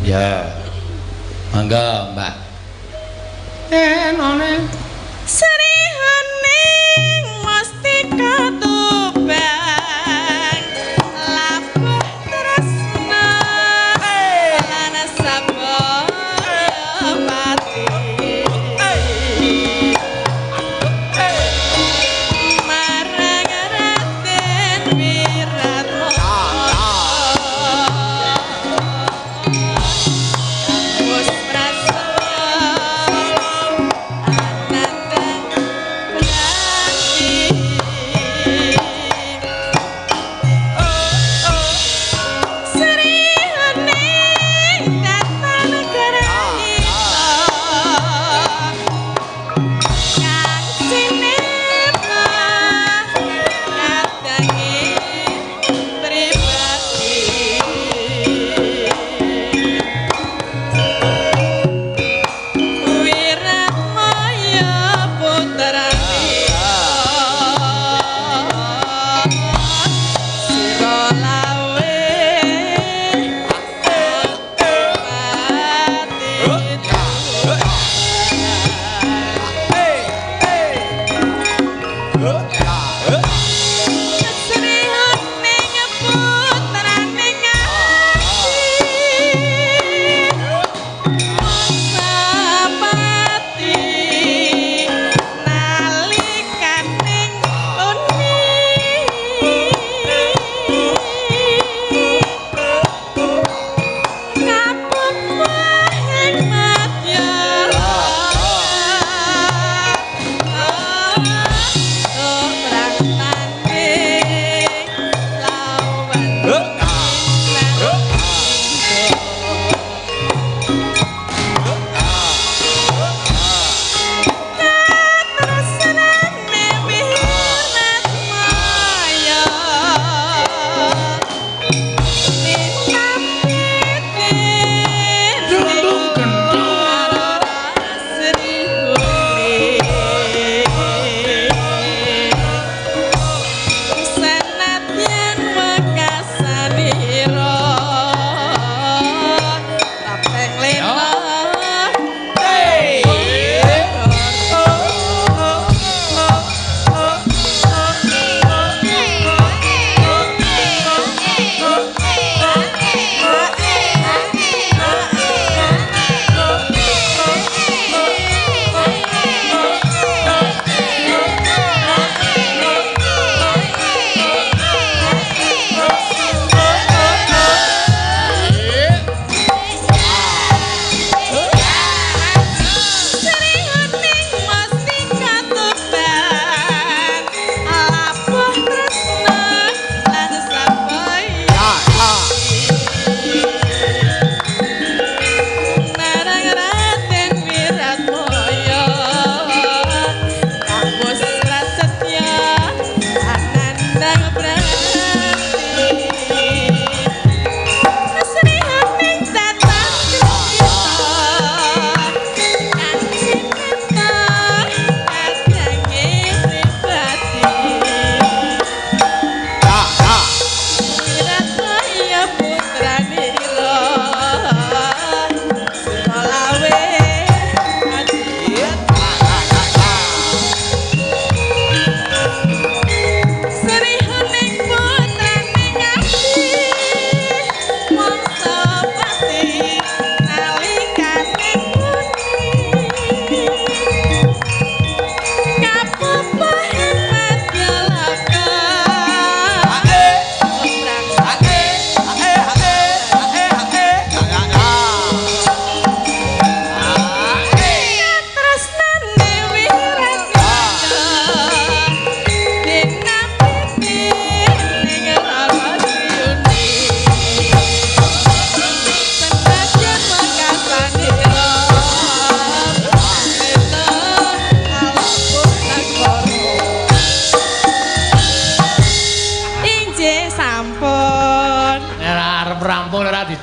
Ya. Mangga Mbak. Enone. Sri Uning Mustika Tuban labuh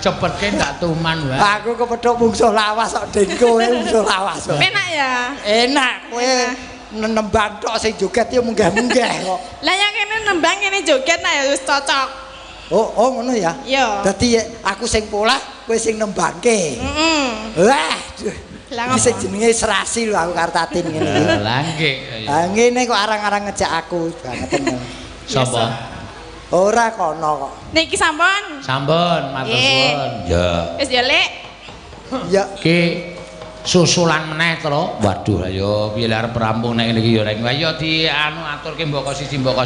cepetke ndak tuman wae. Aku kepethuk mungsuh lawas kok dengko mungsuh lawas. Penak ya. Enak kowe nembang tok sing joget ya munggah-munggah kok. Lah yang kene nembang kene joget nah ya wis cocok. Oh ngono ya. Iya. Dadi aku sing polah, kowe sing nembangke. Wah. Lah iki sing jenenge serasi lho aku karo Tatin ngene iki. Lah nggih. Ha ngene kok arang-arang ngejak aku banget tenan. Sapa? Ora kono kok. Niki sampun. Sampun, matur suwun. Ya. Wis ya, Lek. Ya Ki susulan meneh to. Waduh ayo piye arep rampung nek ngene iki ya reng. Ayo di anu aturke mboko siji mboko